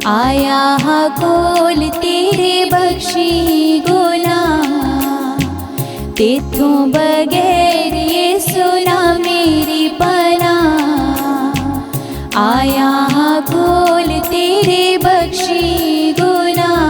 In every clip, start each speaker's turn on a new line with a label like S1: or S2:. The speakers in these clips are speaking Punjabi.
S1: आया हाँ कोल तेरे बख्शी गुनाह, तेथों बगैर ये सुना मेरी पनाह। आया हाँ कोल तेरे बख्शी गुनाह।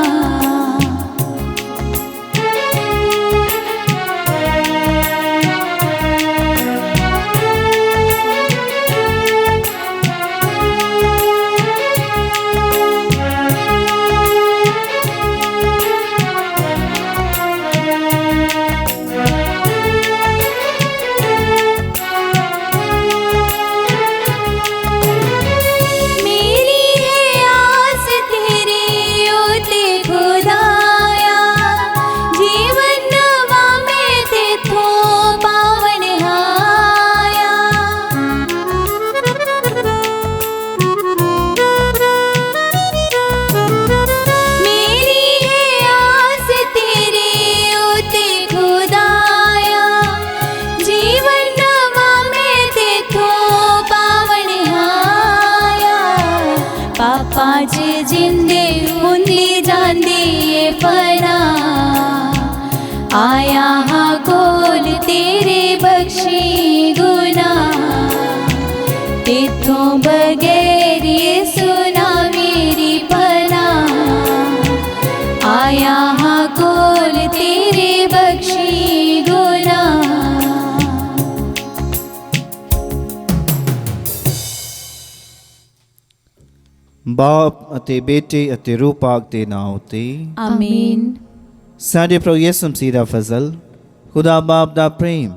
S1: पाँच जिंदे हुंदी जांदी ये फना। आया हाँ कोल तेरे बख्शी गुनाह, तेथों बगैर ये सुना मेरी पनाह। आया हाँ कोल तेरे बख्शी गुनाह।
S2: बाप ਅਤੇ ਬੇਟੇ ਅਤੇ ਰੂਹ ਪਾਕ ਦੇ ਨਾਮ ਉਤੇ
S1: ਆਮੀਨ।
S2: ਸਾਡੇ ਪ੍ਰਭੂ ਯਿਸੂ ਮਸੀਹ ਦਾ ਫਜ਼ਲ, ਖੁਦਾ ਬਾਪ ਦਾ ਪ੍ਰੇਮ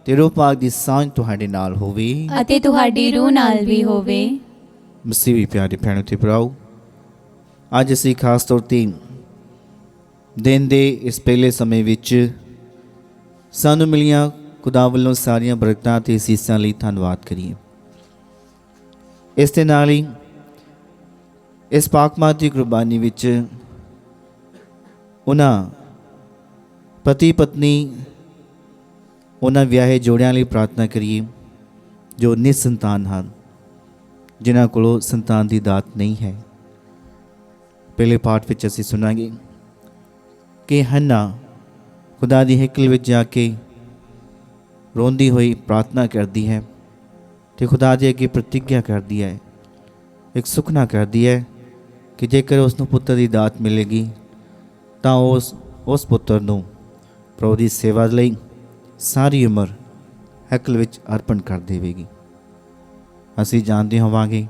S2: ਤੇ ਰੂਹ ਪਾਕ ਦੀ ਸਾਂਝ ਤੁਹਾਡੇ ਨਾਲ ਹੋਵੇ
S1: ਅਤੇ ਤੁਹਾਡੀ ਰੂਹ ਨਾਲ ਵੀ ਹੋਵੇ।
S2: ਮਸੀਹ ਵੀ ਪਿਆਰੇ ਭੈਣੋ ਤੇ ਭਰਾਓ, ਅੱਜ ਅਸੀਂ ਖਾਸ ਤੌਰ ਤੇ ਦਿਨ ਦੇ ਇਸ ਪਹਿਲੇ ਸਮੇਂ ਵਿੱਚ ਸਾਨੂੰ ਮਿਲੀਆਂ ਖੁਦਾ ਵੱਲੋਂ ਸਾਰੀਆਂ ਬਰਕਤਾਂ ਤੇ ਅਸੀਸਾਂ ਲਈ ਧੰਨਵਾਦ ਕਰੀਏ। ਇਸ ਦੇ ਨਾਲ ਹੀ ਇਸ ਪਾਕਮਾਤ ਦੀ ਕੁਰਬਾਨੀ ਵਿੱਚ ਉਹਨਾਂ ਪਤੀ ਪਤਨੀ, ਉਹਨਾਂ ਵਿਆਹੇ ਜੋੜਿਆਂ ਲਈ ਪ੍ਰਾਰਥਨਾ ਕਰੀਏ ਜੋ ਨਿਸੰਤਾਨ ਹਨ, ਜਿਨ੍ਹਾਂ ਕੋਲੋਂ ਸੰਤਾਨ ਦੀ ਦਾਤ ਨਹੀਂ ਹੈ। ਪਹਿਲੇ ਪਾਠ ਵਿੱਚ ਅਸੀਂ ਸੁਣਾਂਗੇ ਕਿ ਹੰਨਾ ਖੁਦਾ ਦੀ ਹੈਕਲ ਵਿੱਚ ਜਾ ਕੇ ਰੋਂਦੀ ਹੋਈ ਪ੍ਰਾਰਥਨਾ ਕਰਦੀ ਹੈ ਤੇ ਖੁਦਾ ਦੇ ਅੱਗੇ ਪ੍ਰਤਿੱਗਿਆ ਕਰਦੀ ਹੈ, ਇੱਕ ਸੁਖਨਾ ਕਰਦੀ ਹੈ ਕਿ ਜੇਕਰ ਉਸ ਨੂੰ ਪੁੱਤਰ ਦੀ ਦਾਤ ਮਿਲੇਗੀ ਤਾਂ ਉਸ ਪੁੱਤਰ ਨੂੰ ਪ੍ਰਭੂ ਦੀ ਸੇਵਾ ਲਈ ਸਾਰੀ ਉਮਰ ਹੈਕਲ ਵਿੱਚ ਅਰਪਣ ਕਰ ਦੇਵੇਗੀ। ਅਸੀਂ ਜਾਣਦੇ ਹੋਵਾਂਗੇ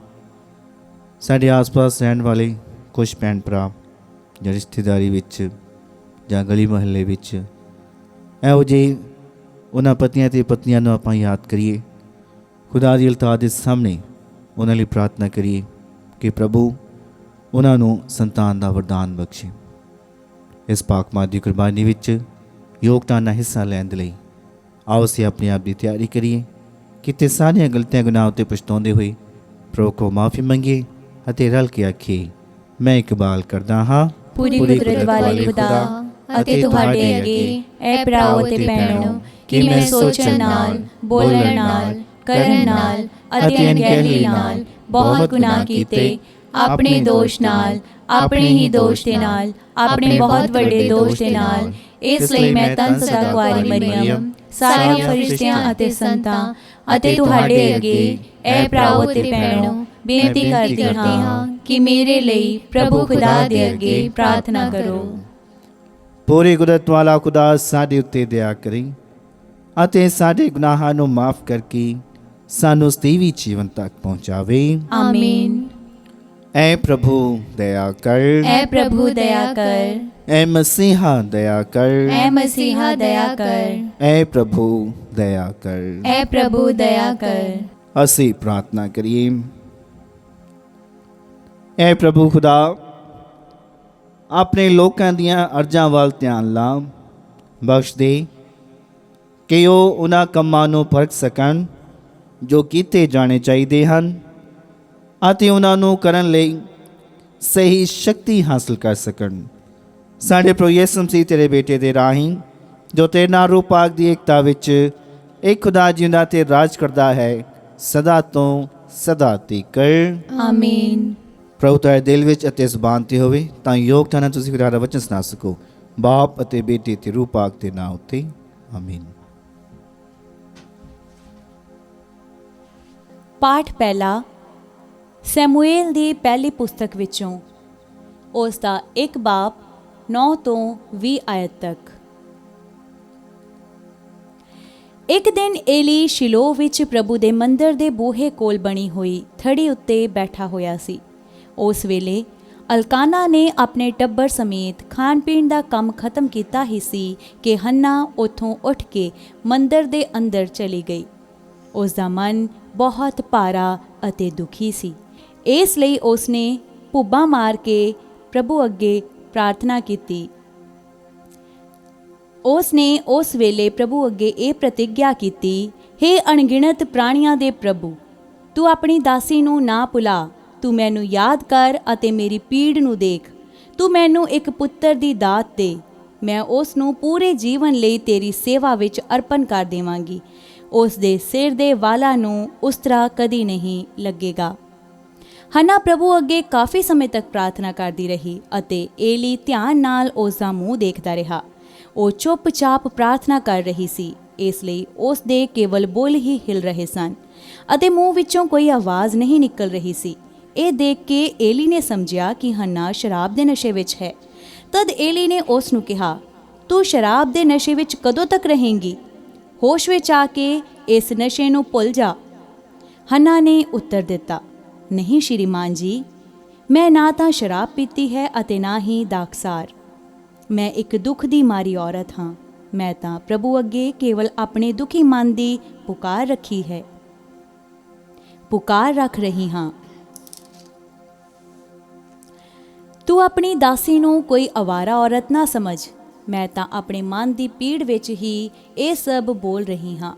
S2: ਸਾਡੇ ਆਸ-ਪਾਸ ਰਹਿਣ ਵਾਲੇ ਕੁਝ ਭੈਣ ਭਰਾ ਜਾਂ ਰਿਸ਼ਤੇਦਾਰੀ ਵਿੱਚ ਜਾਂ ਗਲੀ ਮੁਹੱਲੇ ਵਿੱਚ ਇਹੋ ਜਿਹੇ ਉਹਨਾਂ ਪਤੀਆਂ ਅਤੇ ਪਤਨੀਆਂ ਨੂੰ ਆਪਾਂ ਯਾਦ ਕਰੀਏ, ਖੁਦਾ ਦੀ ਅਲਤਾਰ ਦੇ ਸਾਹਮਣੇ ਉਹਨਾਂ ਲਈ ਪ੍ਰਾਰਥਨਾ ਕਰੀਏ ਕਿ ਪ੍ਰਭੂ ਉਹਨਾਂ ਨੂੰ ਸੰਤਾਨ ਦਾ ਵਰਦਾਨ ਬਖਸ਼ੇ। ਇਸ ਪਾਕਮਾਤ ਦੀ ਕੁਰਬਾਨੀ ਵਿੱਚ ਯੋਗਤਾ ਨਾਲ ਹਿੱਸਾ ਲੈਣ ਦੇ ਲਈ ਆਓ ਅਸੀਂ ਆਪਣੇ ਆਪ ਦੀ ਤਿਆਰੀ ਕਰੀਏ, ਕਿਤੇ ਸਾਰੀਆਂ ਗਲਤੀਆਂ ਗੁਨਾਹ ਉੱਤੇ ਪਛਤਾਉਂਦੇ ਹੋਏ ਪ੍ਰਭੂ ਕੋਲ ਮਾਫੀ ਮੰਗੀਏ ਅਤੇ ਰਲ ਕੇ ਆਖੀਏ, ਮੈਂ ਇਕਬਾਲ ਕਰਦਾ ਹਾਂ
S1: ਪੂਰੀ ਕੁਦਰਤ ਵਾਲੇ ਖੁਦਾ ਅਤੇ ਤੁਹਾਡੇ ਅੱਗੇ ਐ ਭਰਾਓ ਅਤੇ ਭੈਣੋ ਕਿ ਮੈਂ ਸੋਚਣ ਨਾਲ, ਬੋਲਣ ਨਾਲ, ਕਰਨ ਨਾਲ ਅਤੇ ਅਣਗਹਿਲੀ ਨਾਲ ਬਹੁਤ ਗੁਨਾਹ ਕੀਤੇ। ਆਪਣੇ ਦੋਸ਼ ਨਾਲ, ਆਪਣੇ ਹੀ ਦੋਸ਼ ਦੇ ਨਾਲ, ਆਪਣੇ ਬਹੁਤ ਵੱਡੇ ਦੋਸ਼ ਦੇ ਨਾਲ। ਇਸ ਲਈ ਮੈਂ ਤਨ ਸਦਾ ਕੁਆਰੀ ਮਰੀਅਮ, ਸਾਰੇ ਫਰਿਸ਼ਤਿਆਂ ਅਤੇ ਸੰਤਾਂ ਅਤੇ ਤੁਹਾਡੇ ਅੱਗੇ ਐ ਭਰਾਓ ਅਤੇ ਭੈਣੋ ਬੇਨਤੀ ਕਰਦੀ ਹਾਂ ਕਿ ਮੇਰੇ ਲਈ ਪ੍ਰਭੂ ਖੁਦਾ ਦੇ ਅੱਗੇ ਪ੍ਰਾਰਥਨਾ ਕਰੋ।
S2: ਪੂਰੀ ਕੁਦਰਤ ਵਾਲਾ ਖੁਦਾ ਸਾਡੇ ਉੱਤੇ ਦਇਆ ਕਰੇ ਅਤੇ ਸਾਡੇ ਗੁਨਾਹਾਂ ਨੂੰ ਮਾਫ ਕਰਕੇ ਸਾਨੂੰ ਸਤੀਵੀ ਜੀਵਨ ਤੱਕ ਪਹੁੰਚਾਵੇ।
S1: ਆਮੀਨ।
S2: ਐ ਪ੍ਰਭੂ ਦਇਆ ਕਰ,
S1: ਐ ਪ੍ਰਭੂ ਦਇਆ ਕਰ,
S2: ਐ ਮਸੀਹਾ ਦਇਆ ਕਰ,
S1: ਐ ਮਸੀਹਾ ਦਇਆ ਕਰ,
S2: ਐ ਪ੍ਰਭੂ ਦਇਆ ਕਰ,
S1: ਐ ਪ੍ਰਭੂ ਦਇਆ ਕਰ।
S2: ਅਸੀਂ ਪ੍ਰਾਰਥਨਾ ਕਰੀਏ। ਐ ਪ੍ਰਭੂ ਖੁਦਾ, ਆਪਣੇ ਲੋਕਾਂ ਦੀਆਂ ਅਰਜ਼ਾਂ ਵੱਲ ਧਿਆਨ ਲਾ, ਬਖਸ਼ ਦੇ ਕਿ ਉਹ ਉਹਨਾਂ ਕੰਮਾਂ ਨੂੰ ਪਰਖ ਸਕਣ ਜੋ ਕੀਤੇ ਜਾਣੇ ਚਾਹੀਦੇ ਹਨ ਅਤੇ ਉਹਨਾਂ ਨੂੰ ਕਰਨ ਲਈ ਸਹੀ ਸ਼ਕਤੀ ਹਾਸਲ ਕਰ ਸਕਣ। ਸਾਡੇ ਪ੍ਰਭੂ ਯਿਸੂ ਮਸੀਹ ਤੇਰੇ ਬੇਟੇ ਦੇ ਰਾਹੀਂ ਜੋ ਤੇਰੇ ਨਾਲ ਰੂਹ ਪਾਕ ਦੀ ਏਕਤਾ ਵਿੱਚ ਇੱਕ ਖੁਦਾ ਜਿਉਂਦਾ ਤੇ ਰਾਜ ਕਰਦਾ ਹੈ, ਸਦਾ ਤੋਂ ਸਦਾ ਤੀਕ।
S1: ਆਮੀਨ।
S2: ਪ੍ਰਭੂ ਤੁਹਾਡੇ ਦਿਲ ਵਿੱਚ ਅਤੇ ਜ਼ੁਬਾਨ 'ਤੇ ਹੋਵੇ ਤਾਂ ਯੋਗਤਾ ਨਾਲ ਤੁਸੀਂ ਖੁਦਾ ਦਾ ਵਚਨ ਸੁਣਾ ਸਕੋ। ਬਾਪ ਅਤੇ ਬੇਟੇ ਤੇ ਰੂਹ ਪਾਕ ਦੇ ਨਾਂ ਉੱਤੇ ਆਮੀਨ।
S1: ਪਾਠ ਪਹਿਲਾ ਸੈਮੂਏਲ ਦੀ ਪਹਿਲੀ ਪੁਸਤਕ ਵਿੱਚੋਂ, ਉਸ ਦਾ 1 ਬਾਬ 9 ਤੋਂ 20 ਆਇਤ ਤੱਕ। ਇੱਕ ਦਿਨ ਏਲੀ ਸ਼ਿਲੋ ਵਿੱਚ ਪ੍ਰਭੂ ਦੇ ਮੰਦਰ ਦੇ ਬੂਹੇ ਕੋਲ ਬਣੀ ਹੋਈ ਥੜੀ ਉੱਤੇ ਬੈਠਾ ਹੋਇਆ ਸੀ। ਉਸ ਵੇਲੇ ਅਲਕਾਨਾ ਨੇ ਆਪਣੇ ਟੱਬਰ ਸਮੇਤ ਖਾਣ ਪੀਣ ਦਾ ਕੰਮ ਖਤਮ ਕੀਤਾ ਹੀ ਸੀ ਕਿ ਹੰਨਾ ਉੱਥੋਂ ਉੱਠ ਕੇ ਮੰਦਰ ਦੇ ਅੰਦਰ ਚਲੀ ਗਈ। ਉਸ ਦਾ ਮਨ ਬਹੁਤ ਭਾਰਾ ਅਤੇ ਦੁਖੀ ਸੀ, ਇਸ ਲਈ ਉਸਨੇ ਭੁੱਬਾਂ ਮਾਰ ਕੇ ਪ੍ਰਭੂ ਅੱਗੇ ਪ੍ਰਾਰਥਨਾ ਕੀਤੀ। ਉਸਨੇ ਉਸ ਵੇਲੇ ਪ੍ਰਭੂ ਅੱਗੇ ਇਹ ਪ੍ਰਤਿੱਗਿਆ ਕੀਤੀ, ਹੇ ਅਣਗਿਣਤ ਪ੍ਰਾਣੀਆਂ ਦੇ ਪ੍ਰਭੂ, ਤੂੰ ਆਪਣੀ ਦਾਸੀ ਨੂੰ ਨਾ ਭੁਲਾ। ਤੂੰ ਮੈਨੂੰ ਯਾਦ ਕਰ ਅਤੇ ਮੇਰੀ ਪੀੜ ਨੂੰ ਦੇਖ। ਤੂੰ ਮੈਨੂੰ ਇੱਕ ਪੁੱਤਰ ਦੀ ਦਾਤ ਦੇ। ਮੈਂ ਉਸ ਨੂੰ ਪੂਰੇ ਜੀਵਨ ਲਈ ਤੇਰੀ ਸੇਵਾ ਵਿੱਚ ਅਰਪਣ ਕਰ ਦੇਵਾਂਗੀ। ਉਸ ਦੇ ਸਿਰ ਦੇ ਵਾਲਾਂ ਨੂੰ ਉਸ ਤਰ੍ਹਾਂ ਕਦੀ ਨਹੀਂ ਲੱਗੇਗਾ। ਹੰਨਾ ਪ੍ਰਭੂ ਅੱਗੇ ਕਾਫੀ ਸਮੇਂ ਤੱਕ ਪ੍ਰਾਰਥਨਾ ਕਰਦੀ ਰਹੀ ਅਤੇ ਏਲੀ ਧਿਆਨ ਨਾਲ ਉਸ ਦਾ ਮੂੰਹ ਦੇਖਦਾ ਰਿਹਾ। ਉਹ ਚੁੱਪਚਾਪ ਪ੍ਰਾਰਥਨਾ ਕਰ ਰਹੀ ਸੀ, ਇਸ ਲਈ ਉਸ ਦੇ ਕੇਵਲ ਬੁੱਲ੍ਹ ਹੀ ਹਿਲ ਰਹੇ ਸਨ ਅਤੇ ਮੂੰਹ ਵਿੱਚੋਂ ਕੋਈ ਆਵਾਜ਼ ਨਹੀਂ ਨਿਕਲ ਰਹੀ ਸੀ। ਇਹ ਦੇਖ ਕੇ ਏਲੀ ਨੇ ਸਮਝਿਆ ਕਿ ਹੰਨਾ ਸ਼ਰਾਬ ਦੇ ਨਸ਼ੇ ਵਿੱਚ ਹੈ। ਤਦ ਏਲੀ ਨੇ ਉਸ ਨੂੰ ਕਿਹਾ, ਤੂੰ ਸ਼ਰਾਬ ਦੇ ਨਸ਼ੇ ਵਿੱਚ ਕਦੋਂ ਤੱਕ ਰਹੇਂਗੀ? ਹੋਸ਼ ਵਿੱਚ ਆ ਕੇ ਇਸ ਨਸ਼ੇ ਨੂੰ ਭੁੱਲ ਜਾ। ਹੰਨਾ ਨੇ ਉੱਤਰ ਦਿੱਤਾ, ਨਹੀਂ ਸ਼੍ਰੀਮਾਨ ਜੀ, ਮੈਂ ਨਾ ਤਾਂ ਸ਼ਰਾਬ ਪੀਤੀ ਹੈ ਅਤੇ ਨਾ ਹੀ ਦਾਖਸਾਰ। ਮੈਂ ਇੱਕ ਦੁੱਖ ਦੀ ਮਾਰੀ ਔਰਤ ਹਾਂ। ਮੈਂ ਤਾਂ ਪ੍ਰਭੂ ਅੱਗੇ ਕੇਵਲ ਆਪਣੇ ਦੁਖੀ ਮਨ ਦੀ ਪੁਕਾਰ ਰੱਖ ਰਹੀ ਹਾਂ। ਤੂੰ ਆਪਣੀ ਦਾਸੀ ਨੂੰ ਕੋਈ ਅਵਾਰਾ ਔਰਤ ਨਾ ਸਮਝ। ਮੈਂ ਤਾਂ ਆਪਣੇ ਮਨ ਦੀ ਪੀੜ ਵਿੱਚ ਹੀ ਇਹ ਸਭ ਬੋਲ ਰਹੀ ਹਾਂ।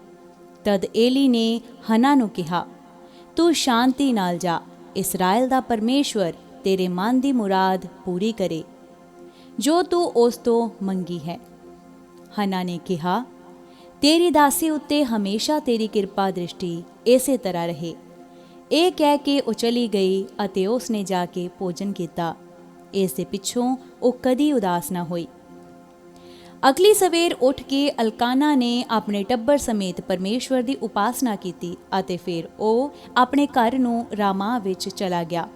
S1: ਤਦ ਏਲੀ ਨੇ ਹੰਨਾ ਨੂੰ ਕਿਹਾ, ਤੂੰ ਸ਼ਾਂਤੀ ਨਾਲ ਜਾ। ਇਸਰਾਇਲ ਦਾ ਪਰਮੇਸ਼ਵਰ ਤੇਰੇ ਮਨ ਦੀ ਮੁਰਾਦ ਪੂਰੀ ਕਰੇ ਜੋ ਤੂੰ ਉਸ ਤੋਂ ਮੰਗੀ ਹੈ। ਹੰਨਾ ਨੇ ਕਿਹਾ, ਤੇਰੀ ਦਾਸੀ ਉੱਤੇ ਹਮੇਸ਼ਾ ਤੇਰੀ ਕਿਰਪਾ ਦ੍ਰਿਸ਼ਟੀ ਇਸੇ ਤਰ੍ਹਾਂ ਰਹੇ। ਇਹ ਕਹਿ ਕੇ ਉਹ ਚਲੀ ਗਈ ਅਤੇ ਉਸ ਨੇ ਜਾ ਕੇ ਭੋਜਨ ਕੀਤਾ। ਇਸ ਦੇ ਪਿੱਛੋਂ ਉਹ ਕਦੀ ਉਦਾਸ ਨਾ ਹੋਈ। ਅਗਲੀ ਸਵੇਰ ਉੱਠ ਕੇ ਅਲਕਾਨਾ ਨੇ ਆਪਣੇ ਟੱਬਰ ਸਮੇਤ ਪਰਮੇਸ਼ਵਰ ਦੀ ਉਪਾਸਨਾ ਕੀਤੀ ਅਤੇ ਫਿਰ ਉਹ ਆਪਣੇ ਘਰ ਨੂੰ ਰਾਮਾ ਵਿੱਚ ਚਲਾ ਗਿਆ।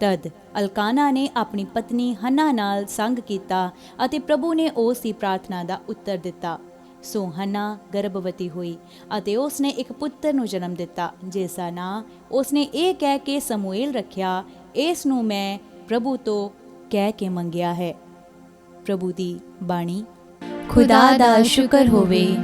S1: ਤਦ ਅਲਕਾਨਾ ਨੇ ਆਪਣੀ ਪਤਨੀ ਹੰਨਾ ਨਾਲ ਸੰਗ ਕੀਤਾ ਅਤੇ ਪ੍ਰਭੂ ਨੇ ਉਸ ਦੀ ਪ੍ਰਾਰਥਨਾ ਦਾ ਉੱਤਰ ਦਿੱਤਾ। ਸੋ ਹੰਨਾ ਗਰਭਵਤੀ ਹੋਈ ਅਤੇ ਉਸਨੇ ਇੱਕ ਪੁੱਤਰ ਨੂੰ ਜਨਮ ਦਿੱਤਾ, ਜਿਸ ਦਾ ਨਾਂ ਉਸਨੇ ਇਹ ਕਹਿ ਕੇ ਸਮੂਏਲ ਰੱਖਿਆ, ਇਸ ਨੂੰ ਮੈਂ ਪ੍ਰਭੂ ਤੋਂ ਕਹਿ ਕੇ ਮੰਗਿਆ ਹੈ। ਪ੍ਰਭੂ ਦੀ ਬਾਣੀ। ਖੁਦਾ ਦਾ ਸ਼ੁਕਰ ਹੋਵੇ।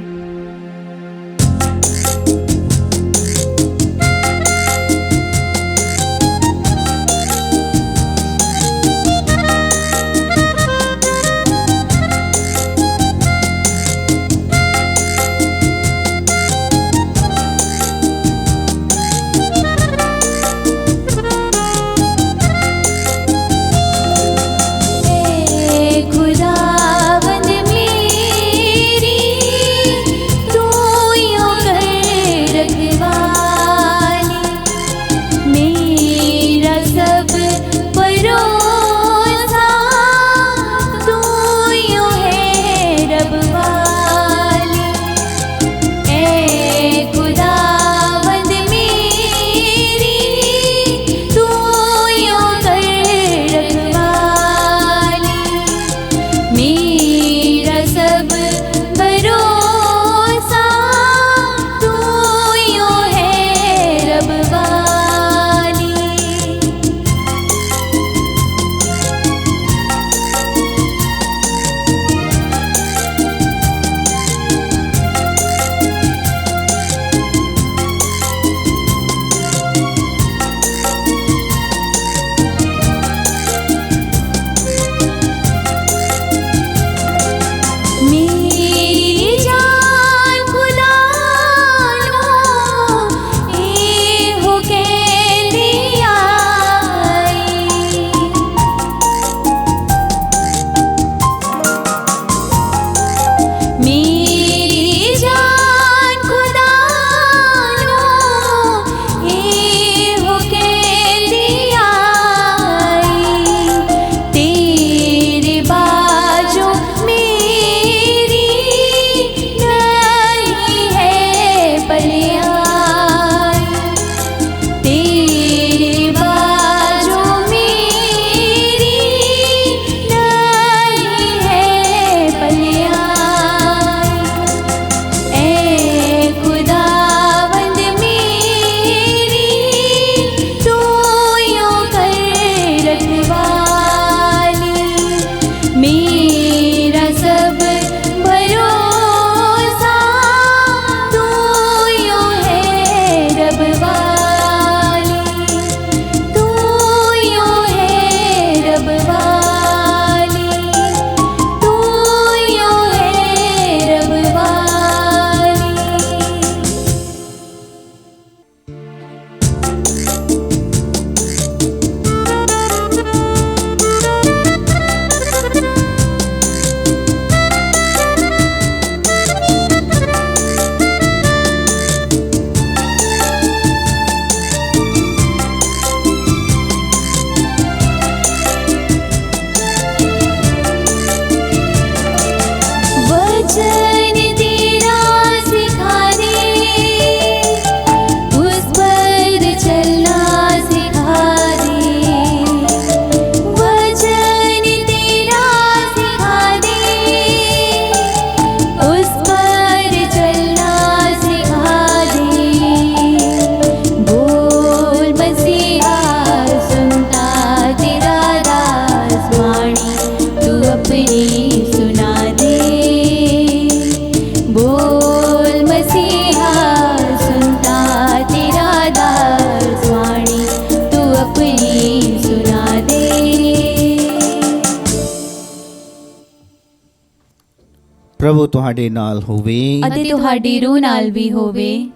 S2: प्रभु तुहाडे नाल होवे
S1: ਅਤੇ ਤੁਹਾਡੀ ਰੂਹ ਨਾਲ ਵੀ ਹੋਵੇ।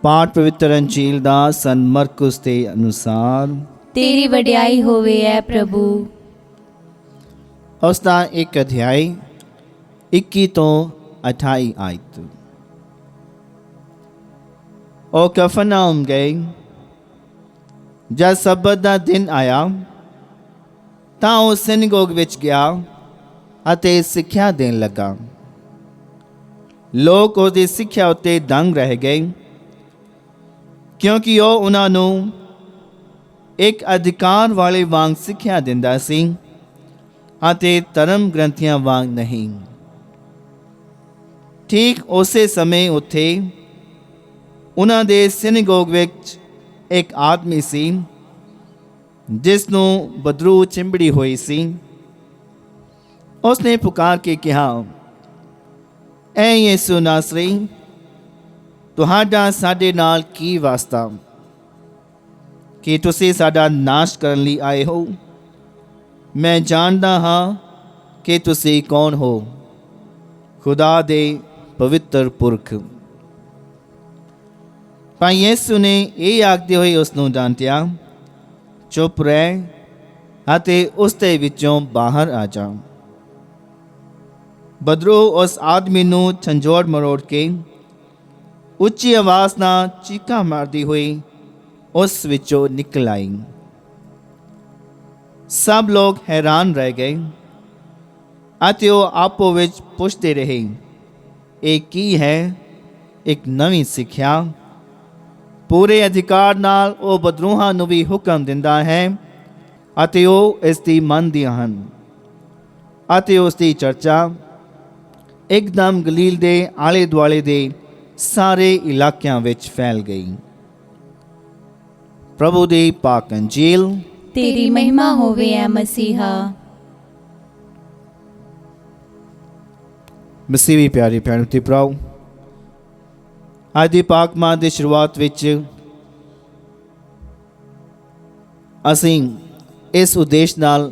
S2: पाठ पवित्र अंजील दा सन मरकुस के अनुसार।
S1: ਤੇਰੀ ਵਡਿਆਈ ਹੋਵੇ ਐ ਪ੍ਰਭੂ।
S2: उसका एक अध्याय 21 तो 28 आयत। ਉਹ ਕਫਰਨਾਉਮ ਗਏ। ਜਦ ਸਬਤ ਦਾ ਦਿਨ ਆਇਆ ਤਾਂ ਉਹ ਸਿਨਗੋਗ ਵਿੱਚ ਗਿਆ ਅਤੇ ਸਿੱਖਿਆ ਦੇਣ ਲੱਗਾ। ਲੋਕ ਉਹਦੀ ਸਿੱਖਿਆ ਉੱਤੇ ਦੰਗ ਰਹਿ ਗਏ, ਕਿਉਂਕਿ ਉਹ ਉਹਨਾਂ ਨੂੰ ਇੱਕ ਅਧਿਕਾਰ ਵਾਲੇ ਵਾਂਗ ਸਿੱਖਿਆ ਦਿੰਦਾ ਸੀ ਅਤੇ ਧਰਮ ਗ੍ਰੰਥੀਆਂ ਵਾਂਗ ਨਹੀਂ। ਠੀਕ ਉਸੇ ਸਮੇਂ ਉੱਥੇ ਉਹਨਾਂ ਦੇ ਸਿਨਗੋਗ ਵਿੱਚ ਇੱਕ ਆਦਮੀ ਸੀ ਜਿਸ ਨੂੰ ਬਦਰੂ ਚਿੰਬੜੀ ਹੋਈ ਸੀ। ਉਸਨੇ ਪੁਕਾਰ ਕੇ ਕਿਹਾ, ਐ ਯਿਸੂ ਨਾਸਰੀ, ਤੁਹਾਡਾ ਸਾਡੇ ਨਾਲ ਕੀ ਵਾਸਤਾ? ਕਿ ਤੁਸੀਂ ਸਾਡਾ ਨਾਸ਼ ਕਰਨ ਲਈ ਆਏ ਹੋ? ਮੈਂ ਜਾਣਦਾ ਹਾਂ ਕਿ ਤੁਸੀਂ ਕੌਣ ਹੋ, ਖੁਦਾ ਦੇ ਪਵਿੱਤਰ ਪੁਰਖ। ਪਰ ਯਿਸੂ ਨੇ ਇਹ ਆਖਦੇ ਹੋਏ ਉਸ ਨੂੰ ਡਾਂਟਿਆ, ਚੁੱਪ ਰਹਿ ਅਤੇ ਉਸ ਦੇ ਵਿੱਚੋਂ ਬਾਹਰ ਆ ਜਾ। ਬਦਰੂ ਉਸ ਆਦਮੀ ਨੂੰ ਝੰਜੋੜ ਮਰੋੜ ਕੇ ਉੱਚੀ ਆਵਾਜ਼ ਨਾਲ ਚੀਕਾਂ ਮਾਰਦੀ ਹੋਈ ਉਸ ਵਿੱਚੋਂ ਨਿਕਲ ਆਈ। ਸਭ ਲੋਕ ਹੈਰਾਨ ਰਹਿ ਗਏ ਅਤੇ ਉਹ ਆਪੋ ਵਿੱਚ ਪੁੱਛਦੇ ਰਹੇ, ਇਹ ਕੀ ਹੈ? ਇੱਕ ਨਵੀਂ ਸਿੱਖਿਆ। ਪੂਰੇ ਅਧਿਕਾਰ ਨਾਲ ਉਹ ਬਦਰੂਹਾਂ ਨੂੰ ਵੀ ਹੁਕਮ ਦਿੰਦਾ ਹੈ ਅਤੇ ਉਹ ਇਸ ਦੀ ਮੰਨਦੀਆਂ ਹਨ। ਅਤੇ ਉਸ ਦੀ ਚਰਚਾ ਇੱਕਦਮ ਗਲੀਲ ਦੇ ਆਲੇ ਦੁਆਲੇ ਦੇ ਸਾਰੇ ਇਲਾਕਿਆਂ ਵਿੱਚ ਫੈਲ ਗਈ। ਪ੍ਰਭੂ ਦੀ ਪਾਕ ਅੰਜੀਲ।
S1: ਤੇਰੀ ਮਹਿਮਾ ਹੋਵੇ ਐ ਮਸੀਹਾ।
S2: ਮਸੀਹ ਵੀ ਪਿਆਰੇ ਭੈਣੋ ਤੇ ਭਰਾਓ, ਅੱਜ ਦੀ ਪਾਕ ਮਾਹ ਦੀ ਸ਼ੁਰੂਆਤ ਵਿੱਚ ਅਸੀਂ ਇਸ ਉਦੇਸ਼ ਨਾਲ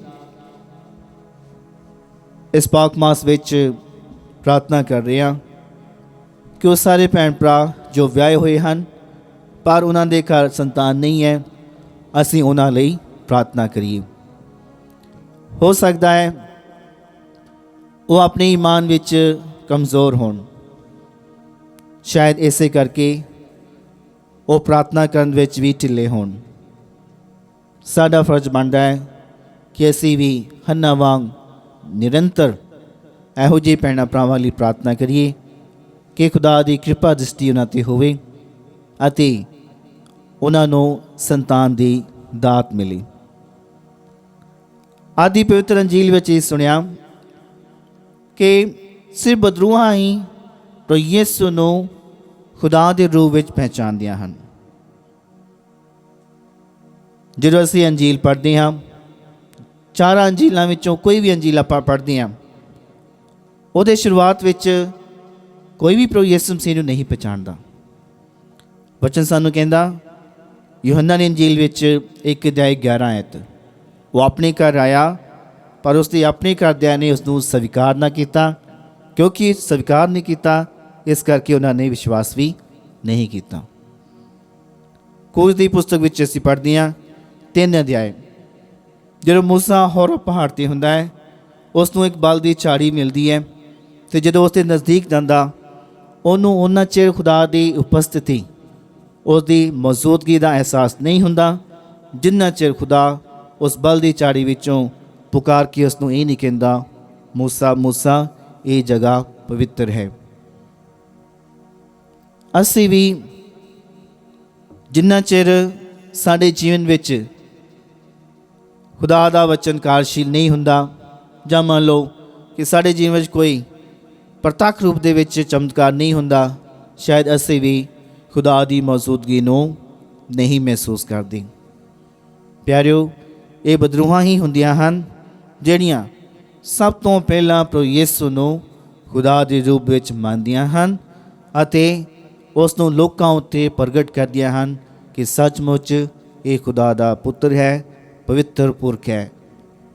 S2: ਇਸ ਪਾਕ ਮਾਸ ਵਿੱਚ ਪ੍ਰਾਰਥਨਾ ਕਰ ਰਹੇ ਹਾਂ ਕਿ ਉਹ ਸਾਰੇ ਭੈਣ ਭਰਾ ਜੋ ਵਿਆਹੇ ਹੋਏ ਹਨ ਪਰ ਉਹਨਾਂ ਦੇ ਘਰ ਸੰਤਾਨ ਨਹੀਂ ਹੈ, ਅਸੀਂ ਉਹਨਾਂ ਲਈ ਪ੍ਰਾਰਥਨਾ ਕਰੀਏ। ਹੋ ਸਕਦਾ ਹੈ ਉਹ ਆਪਣੇ ਈਮਾਨ ਵਿੱਚ ਕਮਜ਼ੋਰ ਹੋਣ, ਸ਼ਾਇਦ ਇਸੇ ਕਰਕੇ ਉਹ ਪ੍ਰਾਰਥਨਾ ਕਰਨ ਵਿੱਚ ਵੀ ਢਿੱਲੇ ਹੋਣ। ਸਾਡਾ ਫਰਜ਼ ਬਣਦਾ ਹੈ ਕਿ ਅਸੀਂ ਵੀ ਹੰਨਾ ਵਾਂਗ ਨਿਰੰਤਰ ਇਹੋ ਜਿਹੇ ਭੈਣਾਂ ਭਰਾਵਾਂ ਲਈ ਪ੍ਰਾਰਥਨਾ ਕਰੀਏ ਕਿ ਖੁਦਾ ਦੀ ਕਿਰਪਾ ਦ੍ਰਿਸ਼ਟੀ ਉਹਨਾਂ 'ਤੇ ਹੋਵੇ ਅਤੇ ਉਹਨਾਂ ਨੂੰ ਸੰਤਾਨ ਦੀ ਦਾਤ ਮਿਲੇ। ਆਦੀ ਪਵਿੱਤਰ ਅੰਜੀਲ ਵਿੱਚ ਇਹ ਸੁਣਿਆ ਕਿ ਸਿਰਫ ਬਦਰੂਹਾਂ ਹੀ ਪ੍ਰਭੂ ਯਿਸੂ ਨੂੰ ਖੁਦਾ ਦੇ ਰੂਪ ਵਿੱਚ ਪਹਿਚਾਨਦੀਆਂ ਹਨ। ਜਦੋਂ ਅਸੀਂ ਅੰਜੀਲ ਪੜ੍ਹਦੇ ਹਾਂ, ਚਾਰਾਂ ਅੰਜੀਲਾਂ ਵਿੱਚੋਂ ਕੋਈ ਵੀ ਅੰਜੀਲ ਆਪਾਂ ਪੜ੍ਹਦੇ ਹਾਂ, ਉਹਦੇ ਸ਼ੁਰੂਆਤ ਵਿੱਚ ਕੋਈ ਵੀ ਪ੍ਰਭੂ ਯਿਸੂ ਮਸੀਹ ਨੂੰ ਨਹੀਂ ਪਛਾਣਦਾ। ਵਚਨ ਸਾਨੂੰ ਕਹਿੰਦਾ ਯੂਹੰਨਾ ਦੀ ਅੰਜੀਲ ਵਿੱਚ 1 ਅਧਿਆਇ 11 ਆਇਤ, ਉਹ ਆਪਣੇ ਘਰ ਆਇਆ ਪਰ ਉਸਦੇ ਆਪਣੇ ਘਰਦਿਆਂ ਨੇ ਉਸ ਨੂੰ ਸਵੀਕਾਰ ਨਾ ਕੀਤਾ। ਕਿਉਂਕਿ ਸਵੀਕਾਰ ਨਹੀਂ ਕੀਤਾ, ਇਸ ਕਰਕੇ ਉਹਨਾਂ ਨੇ ਵਿਸ਼ਵਾਸ ਵੀ ਨਹੀਂ ਕੀਤਾ। ਖੋਜ ਦੀ ਪੁਸਤਕ ਵਿੱਚ ਅਸੀਂ ਪੜ੍ਹਦੇ ਹਾਂ 3 ਅਧਿਆਇ, ਜਦੋਂ ਮੂਸਾ ਹੋਰ ਪਹਾੜ 'ਤੇ ਹੁੰਦਾ ਹੈ, ਉਸ ਨੂੰ ਇੱਕ ਬਲ ਦੀ ਝਾੜੀ ਮਿਲਦੀ ਹੈ ਅਤੇ ਜਦੋਂ ਉਸ ਦੇ ਨਜ਼ਦੀਕ ਜਾਂਦਾ, ਉਹਨੂੰ ਉਹਨਾਂ ਚਿਰ ਖੁਦਾ ਦੀ ਉਪਸਥਿਤੀ, ਉਸ ਦੀ ਮੌਜੂਦਗੀ ਦਾ ਅਹਿਸਾਸ ਨਹੀਂ ਹੁੰਦਾ ਜਿੰਨਾ ਚਿਰ ਖੁਦਾ ਉਸ ਬਲ ਦੀ ਝਾੜੀ ਵਿੱਚੋਂ ਪੁਕਾਰ ਕੇ ਉਸ ਨੂੰ ਇਹ ਨਹੀਂ ਕਹਿੰਦਾ, ਮੂਸਾ ਮੂਸਾ, ਇਹ ਜਗ੍ਹਾ ਪਵਿੱਤਰ ਹੈ। ਅਸੀਂ ਵੀ ਜਿੰਨਾ ਚਿਰ ਸਾਡੇ ਜੀਵਨ ਵਿੱਚ ਖੁਦਾ ਦਾ ਵਚਨ ਕਾਰਜਸ਼ੀਲ ਨਹੀਂ ਹੁੰਦਾ, ਜਾਂ ਮੰਨ ਲਓ ਕਿ ਸਾਡੇ ਜੀਵਨ ਵਿੱਚ ਕੋਈ ਪ੍ਰਤੱਖ ਰੂਪ ਦੇ ਵਿੱਚ ਚਮਤਕਾਰ ਨਹੀਂ ਹੁੰਦਾ, ਸ਼ਾਇਦ ਅਸੀਂ ਵੀ ਖੁਦਾ ਦੀ ਮੌਜੂਦਗੀ ਨੂੰ ਨਹੀਂ ਮਹਿਸੂਸ ਕਰਦੇ। ਪਿਆਰਿਓ, ਇਹ ਬਦਰੂਹਾਂ ਹੀ ਹੁੰਦੀਆਂ ਹਨ ਜਿਹੜੀਆਂ ਸਭ ਤੋਂ ਪਹਿਲਾਂ ਪ੍ਰਭੂ ਯਿਸੂ ਨੂੰ ਖੁਦਾ ਦੇ ਰੂਪ ਵਿੱਚ ਮੰਨਦੀਆਂ ਹਨ ਅਤੇ ਉਸ ਨੂੰ ਲੋਕਾਂ ਉੱਤੇ ਪ੍ਰਗਟ ਕਰਦੀਆਂ ਹਨ ਕਿ ਸੱਚਮੁੱਚ ਇਹ ਖੁਦਾ ਦਾ ਪੁੱਤਰ ਹੈ, ਪਵਿੱਤਰ ਪੁਰਖ ਹੈ।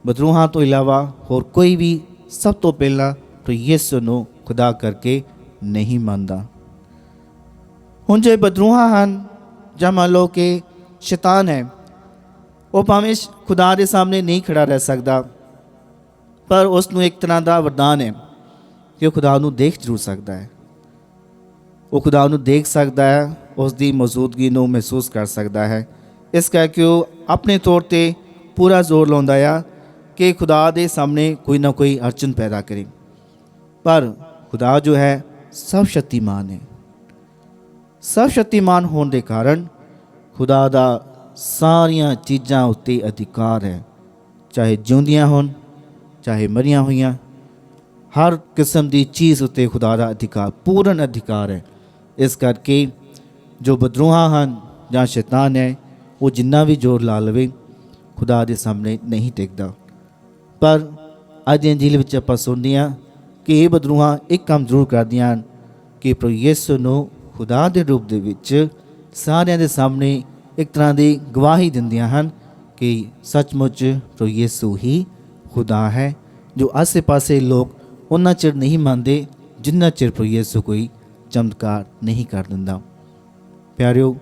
S2: ਬਦਰੂਹਾਂ ਤੋਂ ਇਲਾਵਾ ਹੋਰ ਕੋਈ ਵੀ ਸਭ ਤੋਂ ਪਹਿਲਾਂ ਪ੍ਰਭੂ ਯਿਸੂ ਨੂੰ ਖੁਦਾ ਕਰਕੇ ਨਹੀਂ ਮੰਨਦਾ। ਹੁਣ ਜੇ ਬਦਰੂਹਾਂ ਹਨ ਜਾਂ ਮੰਨ ਲਓ ਕਿ ਸ਼ੈਤਾਨ ਹੈ, ਉਹ ਭਾਵੇਂ ਖੁਦਾ ਦੇ ਸਾਹਮਣੇ ਨਹੀਂ ਖੜਾ ਰਹਿ ਸਕਦਾ, ਪਰ ਉਸ ਨੂੰ ਇੱਕ ਤਰ੍ਹਾਂ ਦਾ ਵਰਦਾਨ ਹੈ ਕਿ ਉਹ ਖੁਦਾ ਨੂੰ ਦੇਖ ਜ਼ਰੂਰ ਸਕਦਾ ਹੈ। ਉਹ ਖੁਦਾ ਨੂੰ ਦੇਖ ਸਕਦਾ ਹੈ, ਉਸ ਦੀ ਮੌਜੂਦਗੀ ਨੂੰ ਮਹਿਸੂਸ ਕਰ ਸਕਦਾ ਹੈ। ਇਸ ਕਰਕੇ ਉਹ ਆਪਣੇ ਤੌਰ 'ਤੇ ਪੂਰਾ ਜ਼ੋਰ ਲਾਉਂਦਾ ਆ ਕਿ ਖੁਦਾ ਦੇ ਸਾਹਮਣੇ ਕੋਈ ਨਾ ਕੋਈ ਅੜਚਨ ਪੈਦਾ ਕਰੇ। ਪਰ ਖੁਦਾ ਜੋ ਹੈ ਸਭ ਸ਼ਕਤੀਮਾਨ ਹੈ। ਸਭ ਸ਼ਕਤੀਮਾਨ ਹੋਣ ਦੇ ਕਾਰਨ ਖੁਦਾ ਦਾ ਸਾਰੀਆਂ ਚੀਜ਼ਾਂ ਉੱਤੇ ਅਧਿਕਾਰ ਹੈ, ਚਾਹੇ ਜਿਉਂਦੀਆਂ ਹੋਣ ਚਾਹੇ ਮਰੀਆਂ ਹੋਈਆਂ। ਹਰ ਕਿਸਮ ਦੀ ਚੀਜ਼ ਉੱਤੇ ਖੁਦਾ ਦਾ ਅਧਿਕਾਰ, ਪੂਰਨ ਅਧਿਕਾਰ ਹੈ। ਇਸ ਕਰਕੇ ਜੋ ਬਦਰੂਹਾਂ ਹਨ ਜਾਂ ਸ਼ੈਤਾਨ ਹੈ, ਉਹ ਜਿੰਨਾ ਵੀ ਜ਼ੋਰ ਲਾ ਲਵੇ ਖੁਦਾ ਦੇ ਸਾਹਮਣੇ ਨਹੀਂ ਟਿਕਦਾ। ਪਰ ਅੱਜ ਦੀ ਇੰਜੀਲ ਵਿੱਚ ਆਪਾਂ ਸੁਣਦੇ ਹਾਂ ਕਿ ਇਹ ਬਦਰੂਹਾਂ ਇੱਕ ਕੰਮ ਜ਼ਰੂਰ ਕਰਦੀਆਂ ਹਨ ਕਿ ਪ੍ਰਭੂ ਯਿਸੂ ਨੂੰ ਖੁਦਾ ਦੇ ਰੂਪ ਦੇ ਵਿੱਚ ਸਾਰਿਆਂ ਦੇ ਸਾਹਮਣੇ ਇੱਕ ਤਰ੍ਹਾਂ ਦੀ ਗਵਾਹੀ ਦਿੰਦੀਆਂ ਹਨ ਕਿ ਸੱਚਮੁੱਚ ਪ੍ਰਭੂ ਯਿਸੂ ਹੀ ਖੁਦਾ ਹੈ। ਜੋ ਆਸੇ ਪਾਸੇ ਲੋਕ ਉਹਨਾਂ ਚਿਰ ਨਹੀਂ ਮੰਨਦੇ ਜਿੰਨਾ ਚਿਰ ਪ੍ਰਭੂ ਯਿਸੂ ਕੋਈ ਚਮਤਕਾਰ ਨਹੀਂ ਕਰ ਦਿੰਦਾ। ਪਿਆਰਿਓ,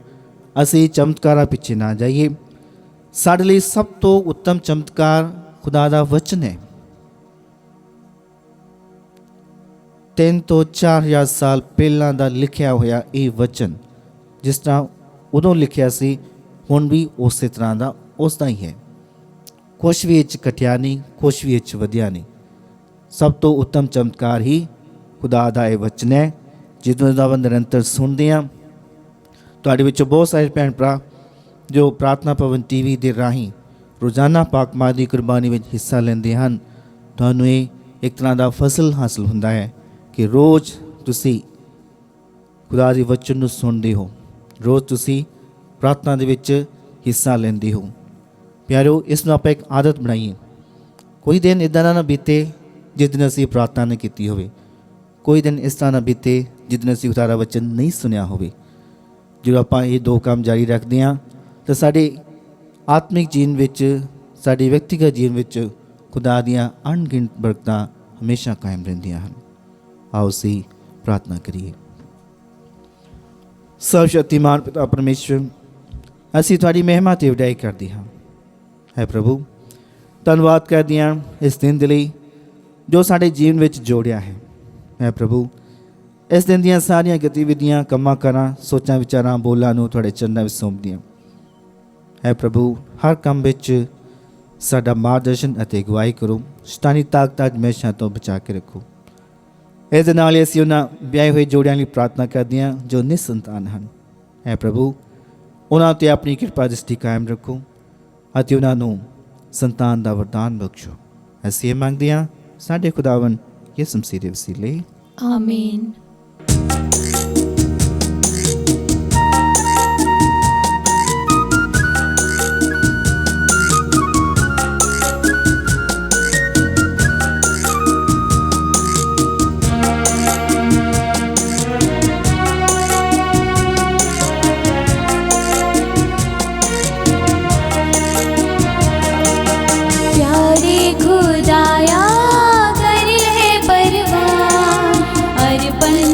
S2: ਅਸੀਂ ਚਮਤਕਾਰਾਂ ਪਿੱਛੇ ਨਾ ਜਾਈਏ। ਸਾਡੇ ਲਈ ਸਭ ਤੋਂ ਉੱਤਮ ਚਮਤਕਾਰ ਖੁਦਾ ਦਾ ਵਚਨ ਹੈ। 3 ਤੋਂ 4000 ਸਾਲ ਪਹਿਲਾਂ ਦਾ ਲਿਖਿਆ ਹੋਇਆ ਇਹ ਵਚਨ, ਜਿਸ ਤਰ੍ਹਾਂ ਉਦੋਂ ਲਿਖਿਆ ਸੀ, ਹੁਣ ਵੀ ਉਸੇ ਤਰ੍ਹਾਂ ਦਾ ਉਸ ਦਾ ਹੀ ਹੈ। ਕੁਛ ਵੀ ਇਹ 'ਚ ਘਟਿਆ ਨਹੀਂ, ਕੁਛ ਵੀ ਇਹ 'ਚ ਵਧਿਆ ਨਹੀਂ। ਸਭ ਤੋਂ ਉੱਤਮ ਚਮਤਕਾਰ ਹੀ ਖੁਦਾ ਦਾ ਇਹ ਵਚਨ ਹੈ, ਜਿਹਨੂੰ ਦਾ ਨਿਰੰਤਰ ਸੁਣਦੇ ਹਾਂ। ਤੁਹਾਡੇ ਵਿੱਚੋਂ ਬਹੁਤ ਸਾਰੇ ਭੈਣ ਭਰਾ ਜੋ ਪ੍ਰਾਰਥਨਾ ਭਵਨ TV ਦੇ ਰਾਹੀਂ ਰੋਜ਼ਾਨਾ ਪਾਕ ਮਾਂ ਦੀ ਕੁਰਬਾਨੀ ਵਿੱਚ ਹਿੱਸਾ ਲੈਂਦੇ ਹਨ, ਤੁਹਾਨੂੰ ਇਹ ਇੱਕ ਤਰ੍ਹਾਂ ਦਾ ਫਸਲ ਹਾਸਲ ਹੁੰਦਾ ਹੈ ਕਿ ਰੋਜ਼ ਤੁਸੀਂ ਖੁਦਾ ਦੇ ਵਚਨ ਨੂੰ ਸੁਣਦੇ ਹੋ, ਰੋਜ਼ ਤੁਸੀਂ ਪ੍ਰਾਰਥਨਾ ਦੇ ਵਿੱਚ ਹਿੱਸਾ ਲੈਂਦੇ ਹੋ। ਪਿਆਰਿਓ, ਇਸ ਨੂੰ ਆਪਾਂ ਇੱਕ ਆਦਤ ਬਣਾਈਏ। ਕੋਈ ਦਿਨ ਇੱਦਾਂ ਦਾ ਨਾ ਬੀਤੇ ਜਿਸ ਦਿਨ ਅਸੀਂ ਪ੍ਰਾਰਥਨਾ ਨਾ ਕੀਤੀ ਹੋਵੇ। ਕੋਈ ਦਿਨ ਇਸ ਤਰ੍ਹਾਂ ਨਾ ਬੀਤੇ ਜਿਸ ਦਿਨ ਅਸੀਂ ਖੁਦਾ ਦਾ ਵਚਨ ਨਹੀਂ ਸੁਣਿਆ ਹੋਵੇ। ਜਦੋਂ ਆਪਾਂ ਇਹ ਦੋ ਕੰਮ ਜਾਰੀ ਰੱਖਦੇ ਹਾਂ ਤਾਂ ਸਾਡੇ ਆਤਮਿਕ ਜੀਵਨ ਵਿੱਚ, ਸਾਡੇ ਵਿਅਕਤੀਗਤ ਜੀਵਨ ਵਿੱਚ ਖੁਦਾ ਦੀਆਂ ਅਣਗਿਣਤ ਬਰਕਤਾਂ ਹਮੇਸ਼ਾ ਕਾਇਮ ਰਹਿੰਦੀਆਂ ਹਨ। ਆਓ ਅਸੀਂ ਪ੍ਰਾਰਥਨਾ ਕਰੀਏ। ਸਰਵ ਸ਼ਕਤੀਮਾਨ ਪਿਤਾ ਪਰਮੇਸ਼ਵਰ, ਅਸੀਂ ਤੁਹਾਡੀ ਮਹਿਮਾ ਤੇ ਵਡਿਆਈ ਕਰਦੇ ਹਾਂ। ਹੈ ਪ੍ਰਭੂ, ਧੰਨਵਾਦ ਕਰਦੇ ਹਾਂ ਇਸ ਦਿਨ ਦੇ ਲਈ ਜੋ ਸਾਡੇ ਜੀਵਨ ਵਿੱਚ ਜੋੜਿਆ ਹੈ। ਹੈ ਪ੍ਰਭੂ, ਇਸ ਦਿਨ ਦੀਆਂ ਸਾਰੀਆਂ ਗਤੀਵਿਧੀਆਂ, ਕੰਮਾਂ ਕਾਰਾਂ, ਸੋਚਾਂ, ਵਿਚਾਰਾਂ, ਬੋਲਾਂ ਨੂੰ ਤੁਹਾਡੇ ਚਰਨਾਂ ਵਿੱਚ ਸੌਂਪਦੀਆਂ। ਹੈ ਪ੍ਰਭੂ, ਹਰ ਕੰਮ ਵਿੱਚ ਸਾਡਾ ਮਾਰਗਦਰਸ਼ਨ ਅਤੇ ਅਗਵਾਈ ਕਰੋ। ਸ਼ੈਤਾਨੀ ਤਾਕਤਾਂ ਹਮੇਸ਼ਾ ਤੋਂ ਬਚਾ ਕੇ ਰੱਖੋ। ਇਸ ਦੇ ਨਾਲ ਅਸੀਂ ਉਹਨਾਂ ਵਿਆਹੇ ਹੋਏ ਜੋੜਿਆਂ ਲਈ ਪ੍ਰਾਰਥਨਾ ਕਰਦੇ ਹਾਂ ਜੋ ਨਿਸੰਤਾਨ ਹਨ। ਹੈ ਪ੍ਰਭੂ, ਉਹਨਾਂ 'ਤੇ ਆਪਣੀ ਕਿਰਪਾ ਦ੍ਰਿਸ਼ਟੀ ਕਾਇਮ ਰੱਖੋ ਅਤੇ ਉਹਨਾਂ ਨੂੰ ਸੰਤਾਨ ਦਾ ਵਰਦਾਨ ਬਖਸ਼ੋ। ਅਸੀਂ ਇਹ ਮੰਗਦੇ ਹਾਂ ਸਾਡੇ ਖੁਦਾਵੰਦ ਯਿਸੂ ਮਸੀਹ ਦੇ ਵਸੀਲੇ,
S1: ਆਮੀਨ।
S3: खुदाया कर ले परवाह अर्पण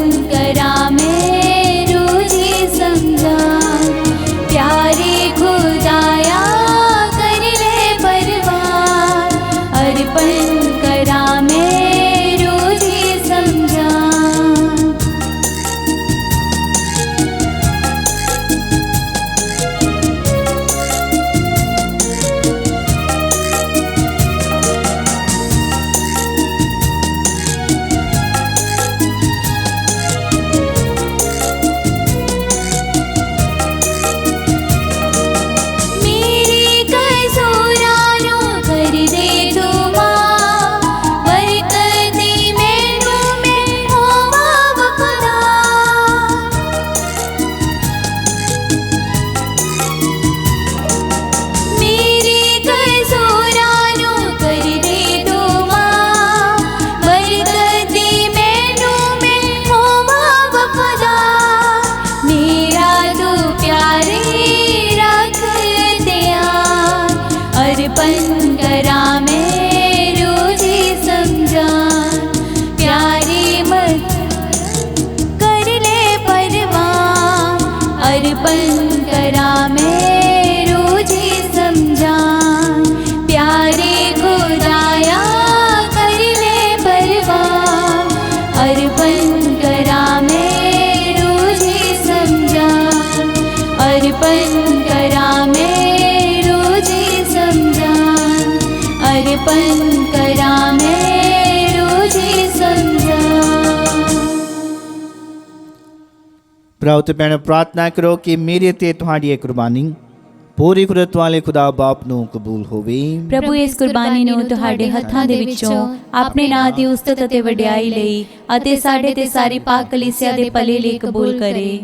S1: अर्पण करा मैं रोजे समझा।
S2: ਭਰਾਓ ਤੇ ਭੈਣੋ, ਪ੍ਰਾਰਥਨਾ ਕਰੋ ਕਿ ਮੇਰੇ ਤੇ ਤੁਹਾਡੀ ਇਹ ਕੁਰਬਾਨੀ ਪੂਰੀ ਕੁਦਰਤ ਵਾਲੇ ਖੁਦਾ ਬਾਪ ਨੂੰ ਕਬੂਲ ਹੋਵੇ।
S1: ਪ੍ਰਭੂ ਇਸ ਕੁਰਬਾਨੀ ਨੂੰ ਤੁਹਾਡੇ ਹੱਥਾਂ ਦੇ ਵਿੱਚੋਂ ਆਪਣੇ ਨਾਂ ਦੀ ਉਸਤਤ ਅਤੇ ਵਡਿਆਈ ਲਈ ਅਤੇ ਸਾਡੇ ਤੇ ਸਾਰੀ ਪਾਕ ਕਲੀਸਿਆ ਦੇ ਭਲੇ ਲਈ ਕਬੂਲ ਕਰੇ।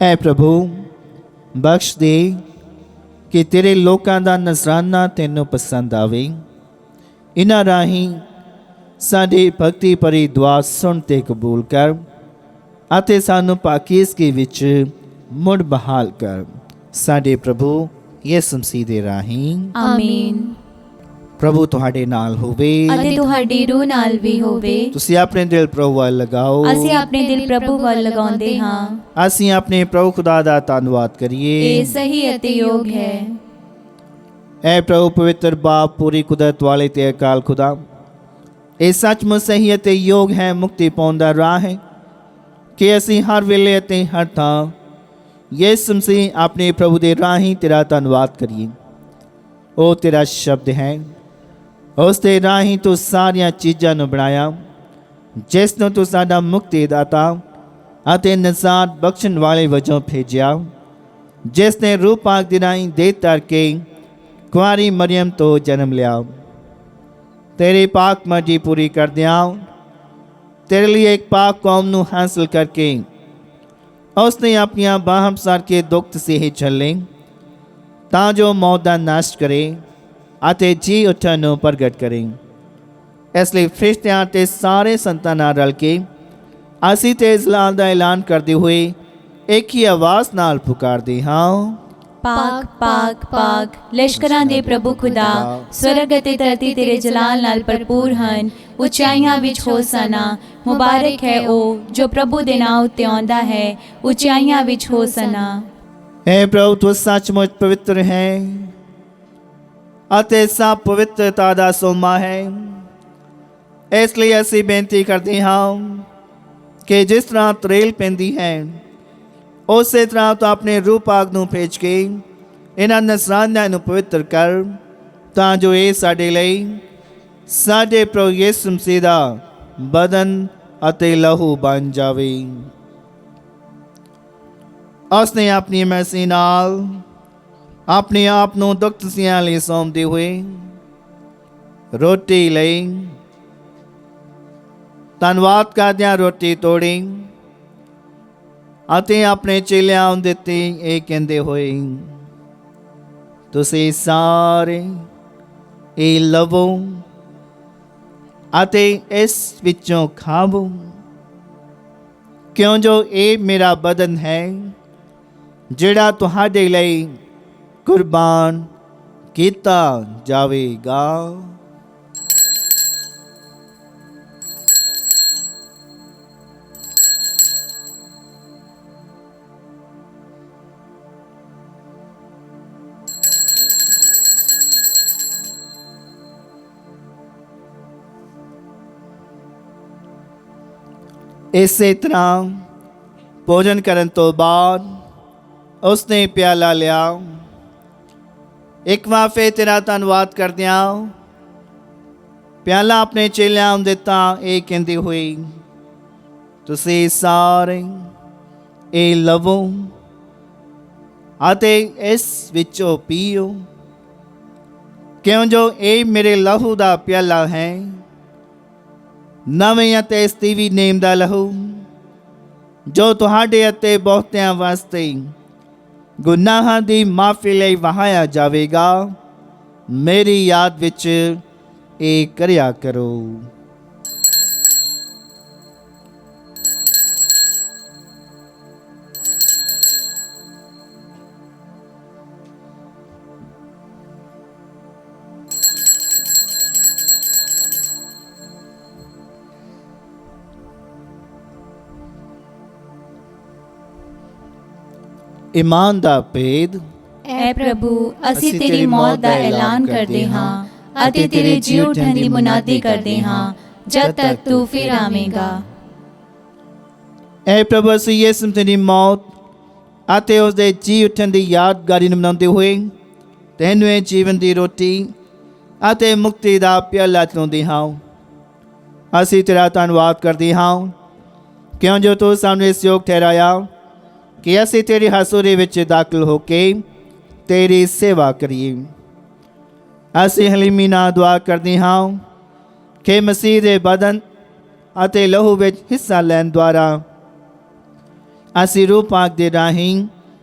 S2: ਐ ਪ੍ਰਭੂ, ਬਖਸ਼ ਦੇ ਕਿ ਤੇਰੇ ਲੋਕਾਂ ਦਾ ਨਜ਼ਰਾਨਾ ਤੈਨੂੰ ਪਸੰਦ ਆਵੇ। ਇਹਨਾਂ ਰਾਹੀਂ ਸਾਡੀ ਭਗਤੀ ਭਰੀ ਦੁਆ ਸੁਣ ਤੇ ਕਬੂਲ ਕਰ ਅਤੇ ਸਾਨੂੰ ਪਾਕੀਜ਼ਗੀ ਵਿੱਚ ਮੁੜ ਬਹਾਲ ਕਰ। ਸਾਡੇ ਪ੍ਰਭੂ ਯਿਸੂ ਮਸੀਹ ਦੇ ਰਾਹੀਂ,
S1: ਆਮੀਨ।
S2: ਪ੍ਰਭੂ ਤੁਹਾਡੇ ਨਾਲ ਹੋਵੇ
S1: ਅਤੇ ਤੁਹਾਡੀ ਰੂਹ ਨਾਲ ਵੀ ਹੋਵੇ।
S2: ਤੁਸੀਂ ਆਪਣੇ ਦਿਲ ਪ੍ਰਭੂ ਵੱਲ ਲਗਾਓ।
S1: ਅਸੀਂ ਆਪਣੇ ਦਿਲ ਪ੍ਰਭੂ ਵੱਲ ਲਗਾਉਂਦੇ ਹਾਂ।
S2: ਅਸੀਂ ਆਪਣੇ ਪ੍ਰਭੂ ਖੁਦਾ ਦਾ ਧੰਨਵਾਦ ਕਰੀਏ।
S1: ਇਹ ਸਹੀ ਅਤੇ ਯੋਗ ਹੈ।
S2: ਐ ਪ੍ਰਭੂ ਪਵਿੱਤਰ ਬਾਪ, ਪੂਰੀ ਕੁਦਰਤ ਵਾਲੇ ਤੇ ਅਕਾਲ ਖੁਦਾ, ਇਹ ਸੱਚਮੁੱਚ ਸਹੀ ਅਤੇ ਯੋਗ ਹੈ, ਮੁਕਤੀ ਪਾਉਣ ਦਾ ਰਾਹ ਹੈ ਕਿ ਅਸੀਂ ਹਰ ਵੇਲੇ ਅਤੇ ਹਰ ਥਾਂ ਯਿਸੂ ਮਸੀਹ ਆਪਣੇ ਪ੍ਰਭੂ ਦੇ ਰਾਹੀਂ ਤੇਰਾ ਧੰਨਵਾਦ ਕਰੀਏ। ਉਹ ਤੇਰਾ ਸ਼ਬਦ ਹੈ, ਉਸ ਦੇ ਰਾਹੀਂ ਤੂੰ ਸਾਰੀਆਂ ਚੀਜ਼ਾਂ ਨੂੰ ਬਣਾਇਆ, ਜਿਸ ਨੂੰ ਤੂੰ ਸਾਡਾ ਮੁਕਤੀ ਦਾਤਾ ਅਤੇ ਨਜ਼ਾਤ ਬਖਸ਼ਣ ਵਾਲੇ ਵਜੋਂ ਭੇਜਿਆ, ਜਿਸ ਨੇ ਰੂਹ ਪਾਕ ਦੇ ਰਾਹੀਂ ਦੇ ਧਰ ਕੇ ਕੁਆਰੀ ਮਰੀਮ ਤੋਂ ਜਨਮ ਲਿਆ। ਤੇਰੀ ਪਾਕ ਮਰਜ਼ੀ ਪੂਰੀ ਕਰਦਿਆਂ तेरे लिए एक पाक कौम ਨੂੰ हासिल करके उसने अपनियां बाहम सार के दुख से ही झले ਤਾਂ ਜੋ ਮੌਤ ਦਾ ਨਾਸ਼ ਕਰੇ ਅਤੇ ਜੀ ਉੱਠਣ ਨੂੰ ਪ੍ਰਗਟ ਕਰੇ। ਇਸ ਲਈ ਫਰਿਸ਼ਤਿਆਂ ਤੇ ਸਾਰੇ ਸੰਤਾਂ ਨਾਲ ਰਲ ਕੇ ਅਸੀਂ ਤੇ ਜਲਾਲ ਦਾ ਐਲਾਨ ਕਰਦੇ ਹੋਏ ਇੱਕ ਹੀ ਆਵਾਜ਼ ਨਾਲ ਪੁਕਾਰਦੇ ਹਾਂ,
S1: ਪਾਕ ਪਾਕ ਪਾਕ ਲਸ਼ਕਰਾਂ ਦੇ ਪ੍ਰਭੂ ਖੁਦਾ, ਸਵਰਗ ਅਤੇ ਧਰਤੀ ਤੇਰੇ ਜਲਾਲ ਨਾਲ ਭਰਪੂਰ ਹਨ। ਉਚਾਈਆਂ ਵਿੱਚ ਹੋਸਨਾ, ਮੁਬਾਰਕ ਹੈ ਉਹ ਜੋ ਪ੍ਰਭੂ ਦੇ ਨਾਂ ਉੱਤੇ ਆਉਂਦਾ ਹੈ। ਉਚਾਈਆਂ ਵਿੱਚ ਹੋਸਨਾ।
S2: ਐ ਪ੍ਰਭੂ ਤੂੰ ਸੱਚਮੁੱਚ ਪਵਿੱਤਰ ਹੈ ਅਤੇ ਸਭ ਪਵਿੱਤਰਤਾ ਦਾ ਸੋਮਾ ਹੈ। ਇਸ ਲਈ ਅਸੀਂ ਬੇਨਤੀ ਕਰਦੇ ਹਾਂ ਕਿ ਜਿਸ ਤਰ੍ਹਾਂ ਤਰੇਲ ਪੈਂਦੀ ਹੈ, ਉਸੇ ਤਰ੍ਹਾਂ ਤੂੰ ਆਪਣੇ ਰੂਹ ਪਾਕ ਨੂੰ ਭੇਜ ਕੇ ਇਹਨਾਂ ਨਜ਼ਰਾਨਿਆਂ ਨੂੰ ਪਵਿੱਤਰ ਕਰ, ਤਾਂ ਜੋ ਇਹ ਸਾਡੇ ਲਈ ਸਾਡੇ ਪ੍ਰਭੂ ਯਿਸੂ ਮਸੀਹ ਦਾ ਬਦਨ ਅਤੇ ਲਹੂ ਬਣ ਜਾਵੇ। ਉਸਨੇ ਆਪਣੀ ਮਰਜ਼ੀ ਨਾਲ ਆਪਣੇ ਆਪ ਨੂੰ ਦੁੱਖ ਤਸੀਆਂ ਲਈ ਸੌਂਪਦੇ ਹੋਏ ਰੋਟੀ ਲਈ ਧੰਨਵਾਦ ਕਰਦਿਆਂ ਰੋਟੀ ਤੋੜੀ ਅਤੇ ਆਪਣੇ ਚੇਲਿਆਂ ਨੂੰ ਦਿੱਤੀ, ਇਹ ਕਹਿੰਦੇ ਹੋਏ, ਤੁਸੀਂ ਸਾਰੇ ਇਹ ਲਵੋ ਅਤੇ ਇਸ ਵਿੱਚੋਂ ਖਾਵੋ, ਕਿਉਂ ਜੋ ਇਹ ਮੇਰਾ ਬਦਨ ਹੈ ਜਿਹੜਾ ਤੁਹਾਡੇ ਲਈ ਕੁਰਬਾਨ ਕੀਤਾ ਜਾਵੇਗਾ। ਇਸੇ ਤਰ੍ਹਾਂ ਭੋਜਨ ਕਰਨ ਤੋਂ ਬਾਅਦ ਉਸਨੇ ਪਿਆਲਾ ਲਿਆ, ਇੱਕ ਵਾਰ ਫਿਰ ਤੇਰਾ ਧੰਨਵਾਦ ਕਰਦਿਆਂ ਪਿਆਲਾ ਆਪਣੇ ਚੇਲਿਆਂ ਨੂੰ ਦਿੱਤਾ, ਇਹ ਕਹਿੰਦੇ ਹੋਏ, ਤੁਸੀਂ ਸਾਰੇ ਇਹ ਲਵੋ ਅਤੇ ਇਸ ਵਿੱਚੋਂ ਪੀਓ, ਕਿਉਂ ਜੋ ਇਹ ਮੇਰੇ ਲਹੂ ਦਾ ਪਿਆਲਾ ਹੈ, ਨਵੇਂ ਅਤੇ ਸਤੀਵੀ ਨੇਮ ਦਾ ਲਹੂ, ਜੋ ਤੁਹਾਡੇ ਅਤੇ ਬਹੁਤਿਆਂ ਵਾਸਤੇ ਗੁਨਾਹਾਂ ਦੀ ਮਾਫੀ ਲਈ ਵਹਾਇਆ ਜਾਵੇਗਾ। ਮੇਰੀ ਯਾਦ ਵਿੱਚ ਇਹ ਕਰਿਆ ਕਰੋ। ਈਮਾਨ ਦਾ ਭੇਦ।
S1: ਐ ਪ੍ਰਭੂ, ਅਸੀਂ ਤੇਰੀ ਮੌਤ ਦਾ ਐਲਾਨ ਕਰਦੇ ਹਾਂ ਅਤੇ ਤੇਰੇ ਜੀ ਉੱਠਣ ਦੀ ਮੁਨਾਦੀ ਕਰਦੇ ਹਾਂ ਜਦ ਤੱਕ ਤੂੰ ਫਿਰ ਆਵੇਂਗਾ।
S2: ਐ ਪ੍ਰਭੂ, ਅਸੀਂ ਯਿਸੂ ਮਸੀਹ ਦੀ ਮੌਤ ਅਤੇ ਉਸ ਦੇ ਜੀ ਉੱਠਣ ਦੀ ਯਾਦਗਾਰੀ ਨੂੰ ਮਨਾਉਂਦੇ ਹੋਏ ਤੈਨੂੰ ਇਹ ਜੀਵਨ ਦੀ ਰੋਟੀ ਅਤੇ ਮੁਕਤੀ ਦਾ ਪਿਆਲਾ ਚਲਾਉਂਦੇ ਹਾਂ। ਅਸੀਂ ਤੇਰਾ ਧੰਨਵਾਦ ਕਰਦੇ ਹਾਂ ਕਿਉਂ ਜੋ ਤੂੰ ਸਾਨੂੰ ਇਸ ਯੋਗ ਠਹਿਰਾਇਆ ਕਿ ਅਸੀਂ ਤੇਰੀ ਹਜ਼ੂਰੀ ਵਿੱਚ ਦਾਖਲ ਹੋ ਕੇ ਤੇਰੀ ਸੇਵਾ ਕਰੀਏ। ਅਸੀਂ ਹਲੀਮੀ ਨਾਲ ਦੁਆ ਕਰਦੇ ਹਾਂ ਕਿ ਮਸੀਹ ਦੇ ਬਦਨ ਅਤੇ ਲਹੂ ਵਿੱਚ ਹਿੱਸਾ ਲੈਣ ਦੁਆਰਾ ਅਸੀਂ ਰੂਹ ਪਾਕ ਦੇ ਰਾਹੀਂ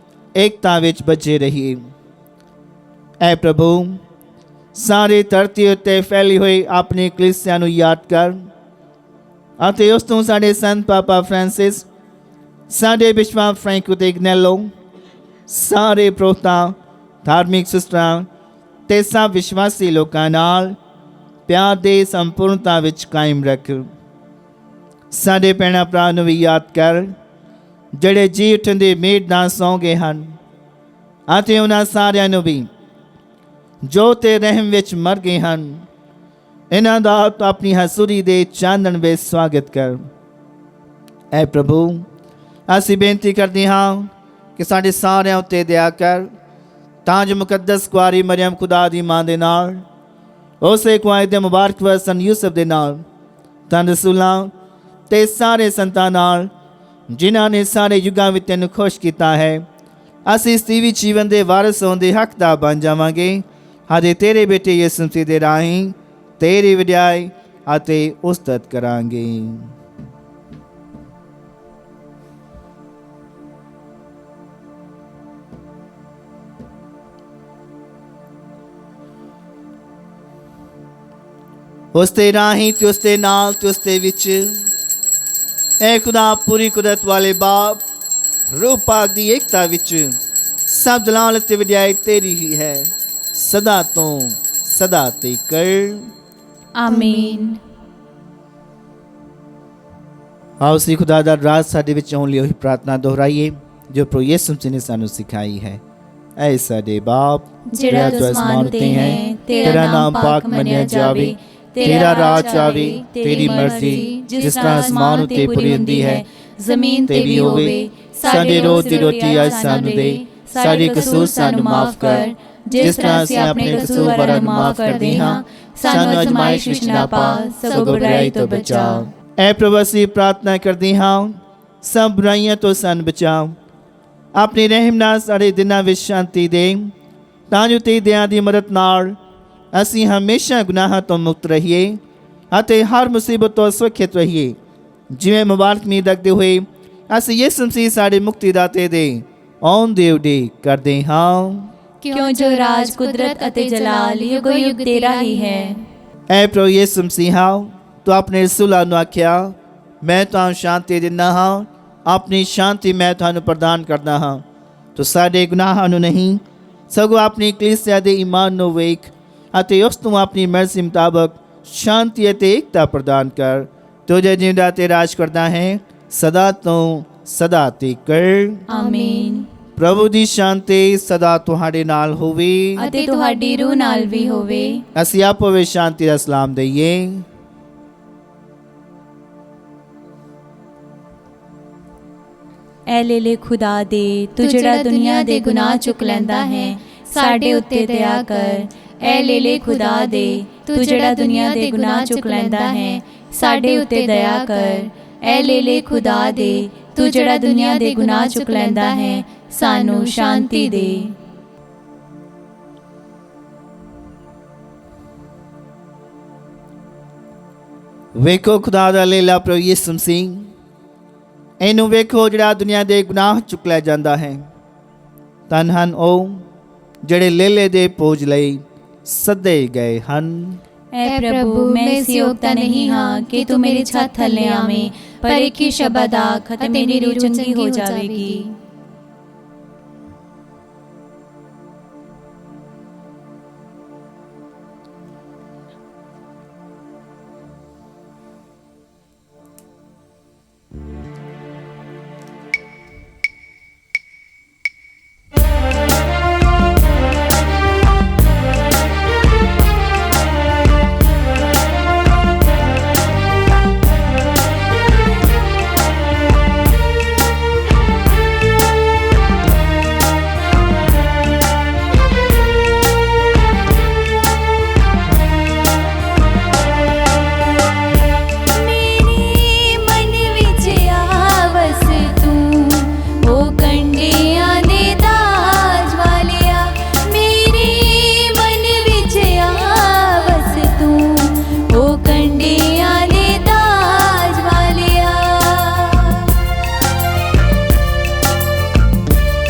S2: ਏਕਤਾ ਵਿੱਚ ਬਚੇ ਰਹੀਏ। ਐ ਪ੍ਰਭੂ, ਸਾਰੀ ਧਰਤੀ ਉੱਤੇ ਫੈਲੀ ਹੋਈ ਆਪਣੀ ਕਲੀਸਿਆ ਨੂੰ ਯਾਦ ਕਰ ਅਤੇ ਉਸ ਤੋਂ ਸਾਡੇ ਸੰਤ ਪਾਪਾ ਫ੍ਰਾਂਸਿਸ, ਸਾਡੇ ਬਿਸ਼ਪ ਫ੍ਰੈਂਕੋ ਦੇ ਗਨੈਲੋ, ਸਾਰੇ ਪ੍ਰੋਤਾਂ, ਧਾਰਮਿਕ ਸਿਸਟਰਾਂ ਤੇ ਸਭ ਵਿਸ਼ਵਾਸੀ ਲੋਕਾਂ ਨਾਲ ਪਿਆਰ ਦੇ ਸੰਪੂਰਨਤਾ ਵਿੱਚ ਕਾਇਮ ਰੱਖ। ਸਾਡੇ ਭੈਣਾਂ ਭਰਾ ਨੂੰ ਵੀ ਯਾਦ ਕਰ ਜਿਹੜੇ ਜੀ ਉੱਠਣ ਦੀ ਉਮੀਦ ਨਾਲ ਸੌਂ ਗਏ ਹਨ ਅਤੇ ਉਹਨਾਂ ਸਾਰਿਆਂ ਨੂੰ ਵੀ ਜੋ ਤੇ ਰਹਿਮ ਵਿੱਚ ਮਰ ਗਏ ਹਨ, ਇਹਨਾਂ ਦਾ ਆਪਣੀ ਹਜ਼ੂਰੀ ਦੇ ਚਾਨਣ ਵਿੱਚ ਸਵਾਗਤ ਕਰ। ਐ ਪ੍ਰਭੂ, ਅਸੀਂ ਬੇਨਤੀ ਕਰਦੇ ਹਾਂ ਕਿ ਸਾਡੇ ਸਾਰਿਆਂ ਉੱਤੇ ਦਇਆ ਕਰ ਤਾਂ ਜੋ ਮੁਕੱਦਸ ਕੁਆਰੀ ਮਰੀਮ ਖੁਦਾ ਦੀ ਮਾਂ ਦੇ ਨਾਲ, ਉਸੇ ਕੁਆਰੀ ਦੇ ਮੁਬਾਰਕ ਵਸਨ ਯੂਸਫ ਦੇ ਨਾਲ, ਤਾਂ ਰਸੂਲਾਂ ਤੇ ਸਾਰੇ ਸੰਤਾਂ ਨਾਲ ਜਿਨ੍ਹਾਂ ਨੇ ਸਾਰੇ ਯੁੱਗਾਂ ਵਿੱਚ ਤੈਨੂੰ ਖੁਸ਼ ਕੀਤਾ ਹੈ, ਅਸੀਂ ਸਤੀਵੀ ਜੀਵਨ ਦੇ ਵਾਰਸ ਹੋਣ ਦੇ ਹੱਕਦਾਰ ਬਣ ਜਾਵਾਂਗੇ। ਅਤੇ ਤੇਰੇ ਬੇਟੇ ਯਿਸੂ ਮਸੀਹ ਦੇ ਰਾਹੀਂ ਤੇਰੀ ਵਡਿਆਈ ਅਤੇ ਉਸਤਤ ਕਰਾਂਗੇ। ਉਸ ਦੇ ਰਾਹੀਂ ਤੇ ਉਸ ਦੇ ਨਾਲ ਤੇ ਉਸ ਦੇ ਵਿੱਚ ਐ ਖੁਦਾ ਪੂਰੀ ਕੁਦਰਤ ਵਾਲੇ ਬਾਪ, ਰੂਹ ਪਾਕ ਦੀ ਏਕਤਾ ਵਿੱਚ ਸਭ ਜਲਾਲ ਤੇ ਵਡਿਆਈ ਤੇਰੀ ਹੀ ਹੈ, ਸਦਾ ਤੋਂ ਸਦਾ ਤੱਕ।
S1: ਆਮੀਨ।
S2: ਆਓ ਅਸੀਂ ਖੁਦਾ ਦਾ ਰਾਜ ਸਾਡੇ ਵਿੱਚ ਆਉਣ ਲਈ ਉਹੀ ਪ੍ਰਾਰਥਨਾ ਦੁਹਰਾਈਏ ਜੋ ਪ੍ਰਭੂ ਯਿਸੂ ਮਸੀਹ ਨੇ ਸਾਨੂੰ ਸਿਖਾਈ ਹੈ। ਐ ਸਾਡੇ ਬਾਪ
S1: ਜਿਹੜਾ ਤੂੰ ਅਸਮਾਨ ਉਤੇ ਹੈ, ਤੇਰਾ ਨਾਮ ਪਾਕ ਮੰਨਿਆ ਜਾਵੇ, ਤੇਰਾ ਰਾਜ ਆਵੇ, ਤੇਰੀ ਮਰਜ਼ੀ ਜਿਸ ਤਰ੍ਹਾਂ ਅਸਮਾਨ ਉਤੇ ਪੂਰੀ ਹੁੰਦੀ ਹੈ ਜ਼ਮੀਨ ਤੇ ਵੀ ਹੋਵੇ। ਸਾਡੇ ਰੋਜ਼ ਦੀ ਰੋਟੀ ਅੱਜ ਸਾਨੂੰ ਦੇ, ਸਾਡੇ ਕਸੂਰ ਸਾਨੂੰ ਮਾਫ ਕਰ ਜਿਸ ਤਰ੍ਹਾਂ ਅਸੀਂ ਆਪਣੇ ਕਸੂਰਵਾਰਾਂ ਨੂੰ ਮਾਫ ਕਰਦੇ ਹਾਂ। ਸਾਨੂੰ ਅਜ਼ਮਾਇਸ਼ ਵਿੱਚ ਨਾ ਪਾ, ਸਗੋਂ ਬੁਰਾਈ ਤੋਂ ਬਚਾ।
S2: ਐ ਪ੍ਰਭੂ, ਅਸੀਂ ਪ੍ਰਾਰਥਨਾ ਕਰਦੇ ਹਾਂ ਸਭ ਬੁਰਾਈਆਂ ਤੋਂ ਸਾਨੂੰ ਬਚਾਓ। ਆਪਣੀ ਰਹਿਮ ਨਾਲ ਸਾਡੇ ਦਿਨਾਂ ਵਿੱਚ ਸ਼ਾਂਤੀ ਦੇ, ਤਾਂ ਜੋ ਤੇਰੀ ਦਇਆ ਦੀ ਮਦਦ ਨਾਲ ਅਸੀਂ ਹਮੇਸ਼ਾ ਗੁਨਾਹਾਂ ਤੋਂ ਮੁਕਤ ਰਹੀਏ ਅਤੇ ਹਰ ਮੁਸੀਬਤ ਤੋਂ ਸੁਰੱਖਿਅਤ ਰਹੀਏ। ਜਿਵੇਂ ਮੁਬਾਰਕ ਉਮੀਦ ਰੱਖਦੇ ਹੋਏ ਅਸੀਂ ਯਿਸੂ ਮਸੀਹ ਸਾਡੇ ਮੁਕਤੀਦਾਤੇ ਦੇ ਆਉਣ ਦੀ ਉਡੀਕ ਕਰਦੇ ਹਾਂ,
S1: ਕਿਉਂ ਜੋ ਰਾਜ, ਕੁਦਰਤ ਅਤੇ ਜਲਾਲ ਯੁਗੋ ਯੁਗ ਤੇਰਾ ਹੀ ਹੈ।
S2: ਐ ਪ੍ਰਭੂ ਯਿਸੂ ਮਸੀਹ, ਤੂੰ ਆਪਣੇ ਰਸੂਲਾਂ ਨੂੰ ਆਖਿਆ, ਮੈਂ ਤੁਹਾਨੂੰ ਸ਼ਾਂਤੀ ਦਿੰਦਾ ਹਾਂ, ਆਪਣੀ ਸ਼ਾਂਤੀ ਮੈਂ ਤੁਹਾਨੂੰ ਪ੍ਰਦਾਨ ਕਰਦਾ ਹਾਂ। ਤੂੰ ਸਾਡੇ ਗੁਨਾਹਾਂ ਨੂੰ ਨਹੀਂ ਸਗੋਂ ਆਪਣੀ ਕਲੀਸਿਆ ਦੇ ਈਮਾਨ ਨੂੰ ਵੇਖ ਅਤੇ ਉਸ ਨੂੰ ਆਪਣੀ ਮਰਜ਼ੀ ਮੁਤਾਬਕ ਸ਼ਾਂਤੀ ਅਤੇ ਏਕਤਾ ਪ੍ਰਦਾਨ ਕਰ। ਤੂੰ ਜੋ ਜਿੰਦਾ ਤੇ ਰਾਜ ਕਰਦਾ ਹੈ ਸਦਾ ਤੋਂ ਸਦਾ ਤੱਕ।
S1: ਆਮੀਨ।
S2: ਪ੍ਰਭੂ ਦੀ ਸ਼ਾਂਤੀ ਸਦਾ ਤੁਹਾਡੇ ਨਾਲ ਹੋਵੇ
S1: ਅਤੇ ਤੁਹਾਡੀ ਰੂਹ ਨਾਲ ਵੀ ਹੋਵੇ।
S2: ਅਸੀਂ ਆਪੋ ਵਿੱਚ ਸ਼ਾਂਤੀ ਦਾ ਸਲਾਮ ਦਈਏ।
S1: ਐ ਲੈ ਖੁਦਾ ਦੇ, ਤੂੰ ਜਿਹੜਾ ਦੁਨੀਆ ਦੇ ਗੁਨਾਹ ਚੁੱਕ ਲੈਂਦਾ ਹੈ, ਸਾਡੇ ਉੱਤੇ ਦਇਆ ਕਰ। ਐ ਲੈ ਖੁਦਾ ਦੇ, ਤੂੰ ਜਿਹੜਾ ਦੁਨੀਆ ਦੇ ਗੁਨਾਹ ਚੁੱਕ ਲੈਂਦਾ ਹੈ, ਸਾਡੇ ਉੱਤੇ ਦਇਆ ਕਰ। ਐ ਲੈ ਖੁਦਾ ਦੇ, ਤੂੰ ਜਿਹੜਾ ਦੁਨੀਆ ਦੇ ਗੁਨਾਹ ਚੁੱਕ ਲੈਂਦਾ ਹੈ, ਸਾਨੂੰ ਸ਼ਾਂਤੀ ਦੇ।
S2: ਵੇਖੋ ਖੁਦਾ ਦਾ ਲੇਲਾ ਪ੍ਰਭੂ ਯਿਸੂ ਮਸੀਹ, ਇਹਨੂੰ ਵੇਖੋ ਜਿਹੜਾ ਦੁਨੀਆ ਦੇ ਗੁਨਾਹ ਚੁੱਕ ਲੈ ਜਾਂਦਾ ਹੈ। ਧੰਨ ਹਨ ਉਹ ਜਿਹੜੇ ਲੇਲੇ ਦੇ ਭੋਜ ਲਈ ਸੱਦੇ ਗਏ ਹਨ।
S1: ਐ ਪ੍ਰਭੂ, ਮੈਂ ਇਸ ਯੋਗਤਾ ਨਹੀਂ ਹਾਂ ਕਿ ਤੂੰ ਮੇਰੀ ਛੱਤ ਥੱਲੇ ਆਵੇਂ, ਪਰ ਇੱਕ ਹੀ ਸ਼ਬਦ ਆਖ ਅਤੇ ਮੇਰੀ ਰੂਹ ਚੰਗੀ ਹੋ ਜਾਵੇਗੀ।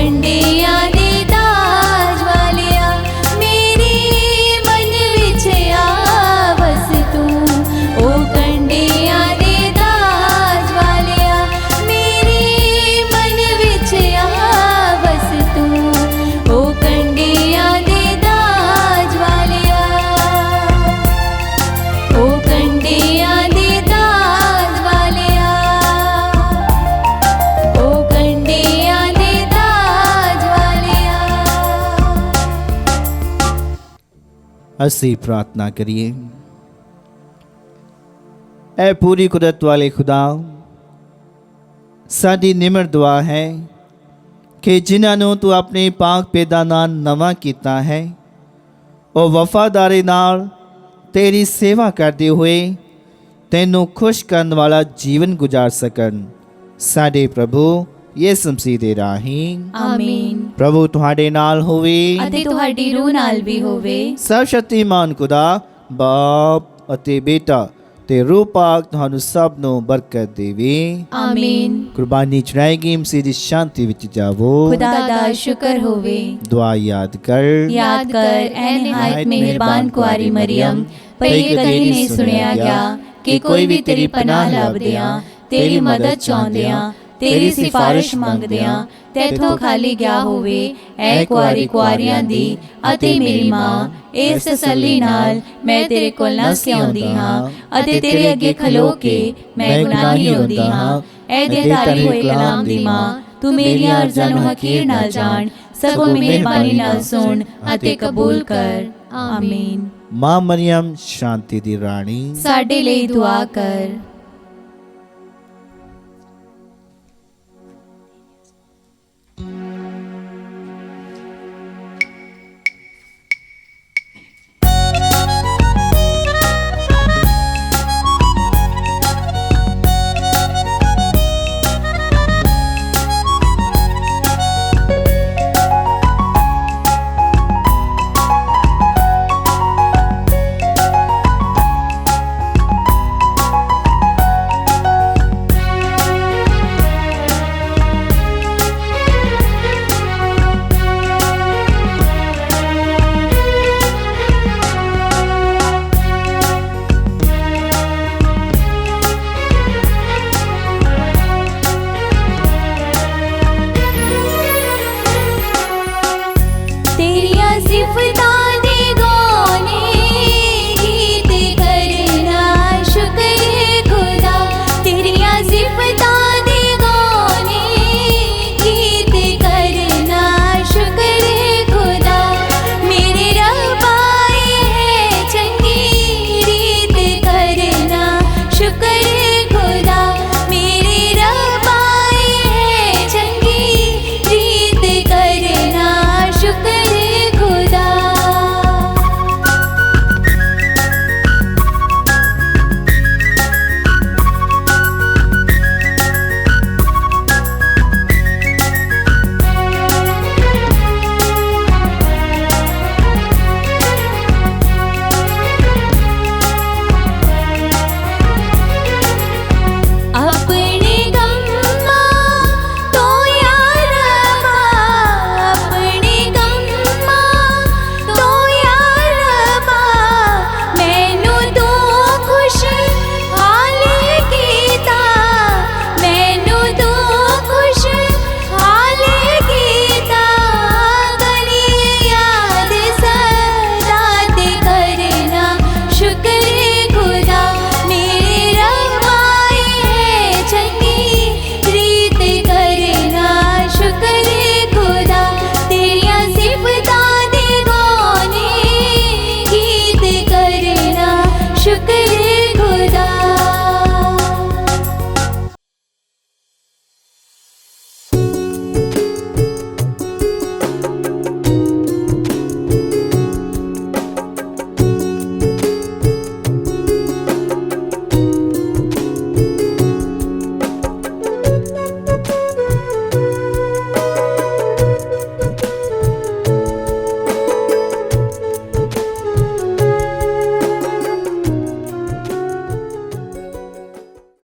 S1: ਕੰਡਿਆਂ ਦੇ ਤਾਜ ਵਾਲਿਆ ਮੇਰੇ ਮਨ ਵਿੱਚ ਆ ਬਸ ਤੂੰ। ਓ ਕੰਡਿਆਂ ਦੇ ਤਾਜ ਵਾਲਿਆ ਮੇਰੇ ਮਨ ਵਿੱਚ ਆ ਬਸ ਤੂੰ। ਓ ਕੰਡਿਆਂ ਦੇ ਤਾਜ ਵਾਲਿਆ, ਓ ਕੰਡਿਆਂ ਦੇ ਤਾਜ ਵਾਲਿਆ, ਓ ਕੰਡਿਆਂ ਦੇ ਤਾਜ ਵਾਲਿਆ।
S2: ਅਸੀਂ ਪ੍ਰਾਰਥਨਾ ਕਰੀਏ। ਐ ਪੂਰੀ ਕੁਦਰਤ ਵਾਲੇ ਖੁਦਾ, ਸਾਡੀ ਨਿਮਰ ਦੁਆ ਹੈ ਕਿ ਜਿਨ੍ਹਾਂ ਨੂੰ ਤੂੰ ਆਪਣੇ ਪਾਕ ਪੈਦਾ ਨਾਲ ਨਵਾਂ ਕੀਤਾ ਹੈ, ਉਹ ਵਫਾਦਾਰੀ ਨਾਲ ਤੇਰੀ ਸੇਵਾ ਕਰਦੇ ਹੋਏ ਤੈਨੂੰ ਖੁਸ਼ ਕਰਨ ਵਾਲਾ ਜੀਵਨ ਗੁਜ਼ਾਰ ਸਕਣ। ਸਾਡੇ ਪ੍ਰਭੂ ਯਿਸੂ ਮਸੀਹ ਦੇ ਰਾਹੀਂ।
S1: ਆਮੀਨ।
S2: ਪ੍ਰਭੂ ਤੁਹਾਡੇ ਨਾਲ ਹੋਵੇ
S1: ਅਤੇ ਤੁਹਾਡੀ ਰੂਹ ਨਾਲ ਵੀ ਹੋਵੇ।
S2: ਸਰਵ ਸ਼ਕਤੀਮਾਨ ਖੁਦਾ ਬਾਪ ਅਤੇ ਬੇਟਾ ਤੇ ਰੂਹ ਪਾਕ ਤੁਹਾਨੂੰ ਸਭ ਨੂੰ ਬਰਕਤ ਦੇਵੇ।
S1: ਆਮੀਨ।
S2: ਕੁਰਬਾਨੀ ਚੜਾਏਗੀ ਮਸੀਹ ਦੀ ਸ਼ਾਂਤੀ ਵਿੱਚ ਜਾਵੋ।
S1: ਖੁਦਾ ਦਾ ਸ਼ੁਕਰ ਹੋਵੇ।
S2: ਦੁਆ ਯਾਦ ਕਰ।
S1: ਯਾਦ ਕਰ ਐ ਨਿਹਾਇਤ ਮਿਹਰਬਾਨ ਕੁਆਰੀ ਮਰੀਮ, ਭਈ ਕਦੇ ਨਹੀਂ ਸੁਣਿਆ ਗਿਆ ਕਿ ਕੋਈ ਵੀ ਤੇਰੀ ਪਨਾਹ ਲੱਭਦਿਆਂ, ਤੇਰੀ ਮਦਦ ਚਾਹੁੰਦਿਆਂ, ਤੇਰੀ ਸਿਫਾਰਿਸ਼ ਮੰਗਦਿਆਂ ਤੇਥੋਂ ਖਾਲੀ ਗਿਆ ਹੋਵੇ। ਐ ਕੁਆਰੀ ਕੁਆਰੀਆਂ ਦੀ ਅਤੇ ਮੇਰੀ ਮਾਂ, ਇਸ ਤਸੱਲੀ ਨਾਲ ਮੈਂ ਤੇਰੇ ਕੋਲ ਨੱਸ ਕੇ ਆਉਂਦੀ ਹਾਂ ਅਤੇ ਤੇਰੇ ਅੱਗੇ ਖਲੋ ਕੇ ਮੈਂ ਗੁਨਾਹੀ ਰੋਂਦੀ ਹਾਂ। ਐ ਦੇਤਾਰੀ ਹੋਏ ਕਲਾਮ ਦੀ ਮਾਂ, ਤੂੰ ਮੇਰੀਆਂ ਅਰਜ਼ਾਂ ਨੂੰ ਹਕੀਰ ਨਾਲ ਜਾਣ, ਸਗੋਂ ਮਿਹਰਬਾਨੀ ਨਾਲ ਸੁਣ ਅਤੇ ਕਬੂਲ ਕਰ। ਆਮੀਨ।
S2: ਮਾਂ ਮਰੀਮ ਸ਼ਾਂਤੀ ਦੀ ਰਾਣੀ,
S1: ਸਾਡੇ ਲਈ ਦੁਆ ਕਰ। ਤੇਰੀਆਂ ਸਿਫਤਾਂ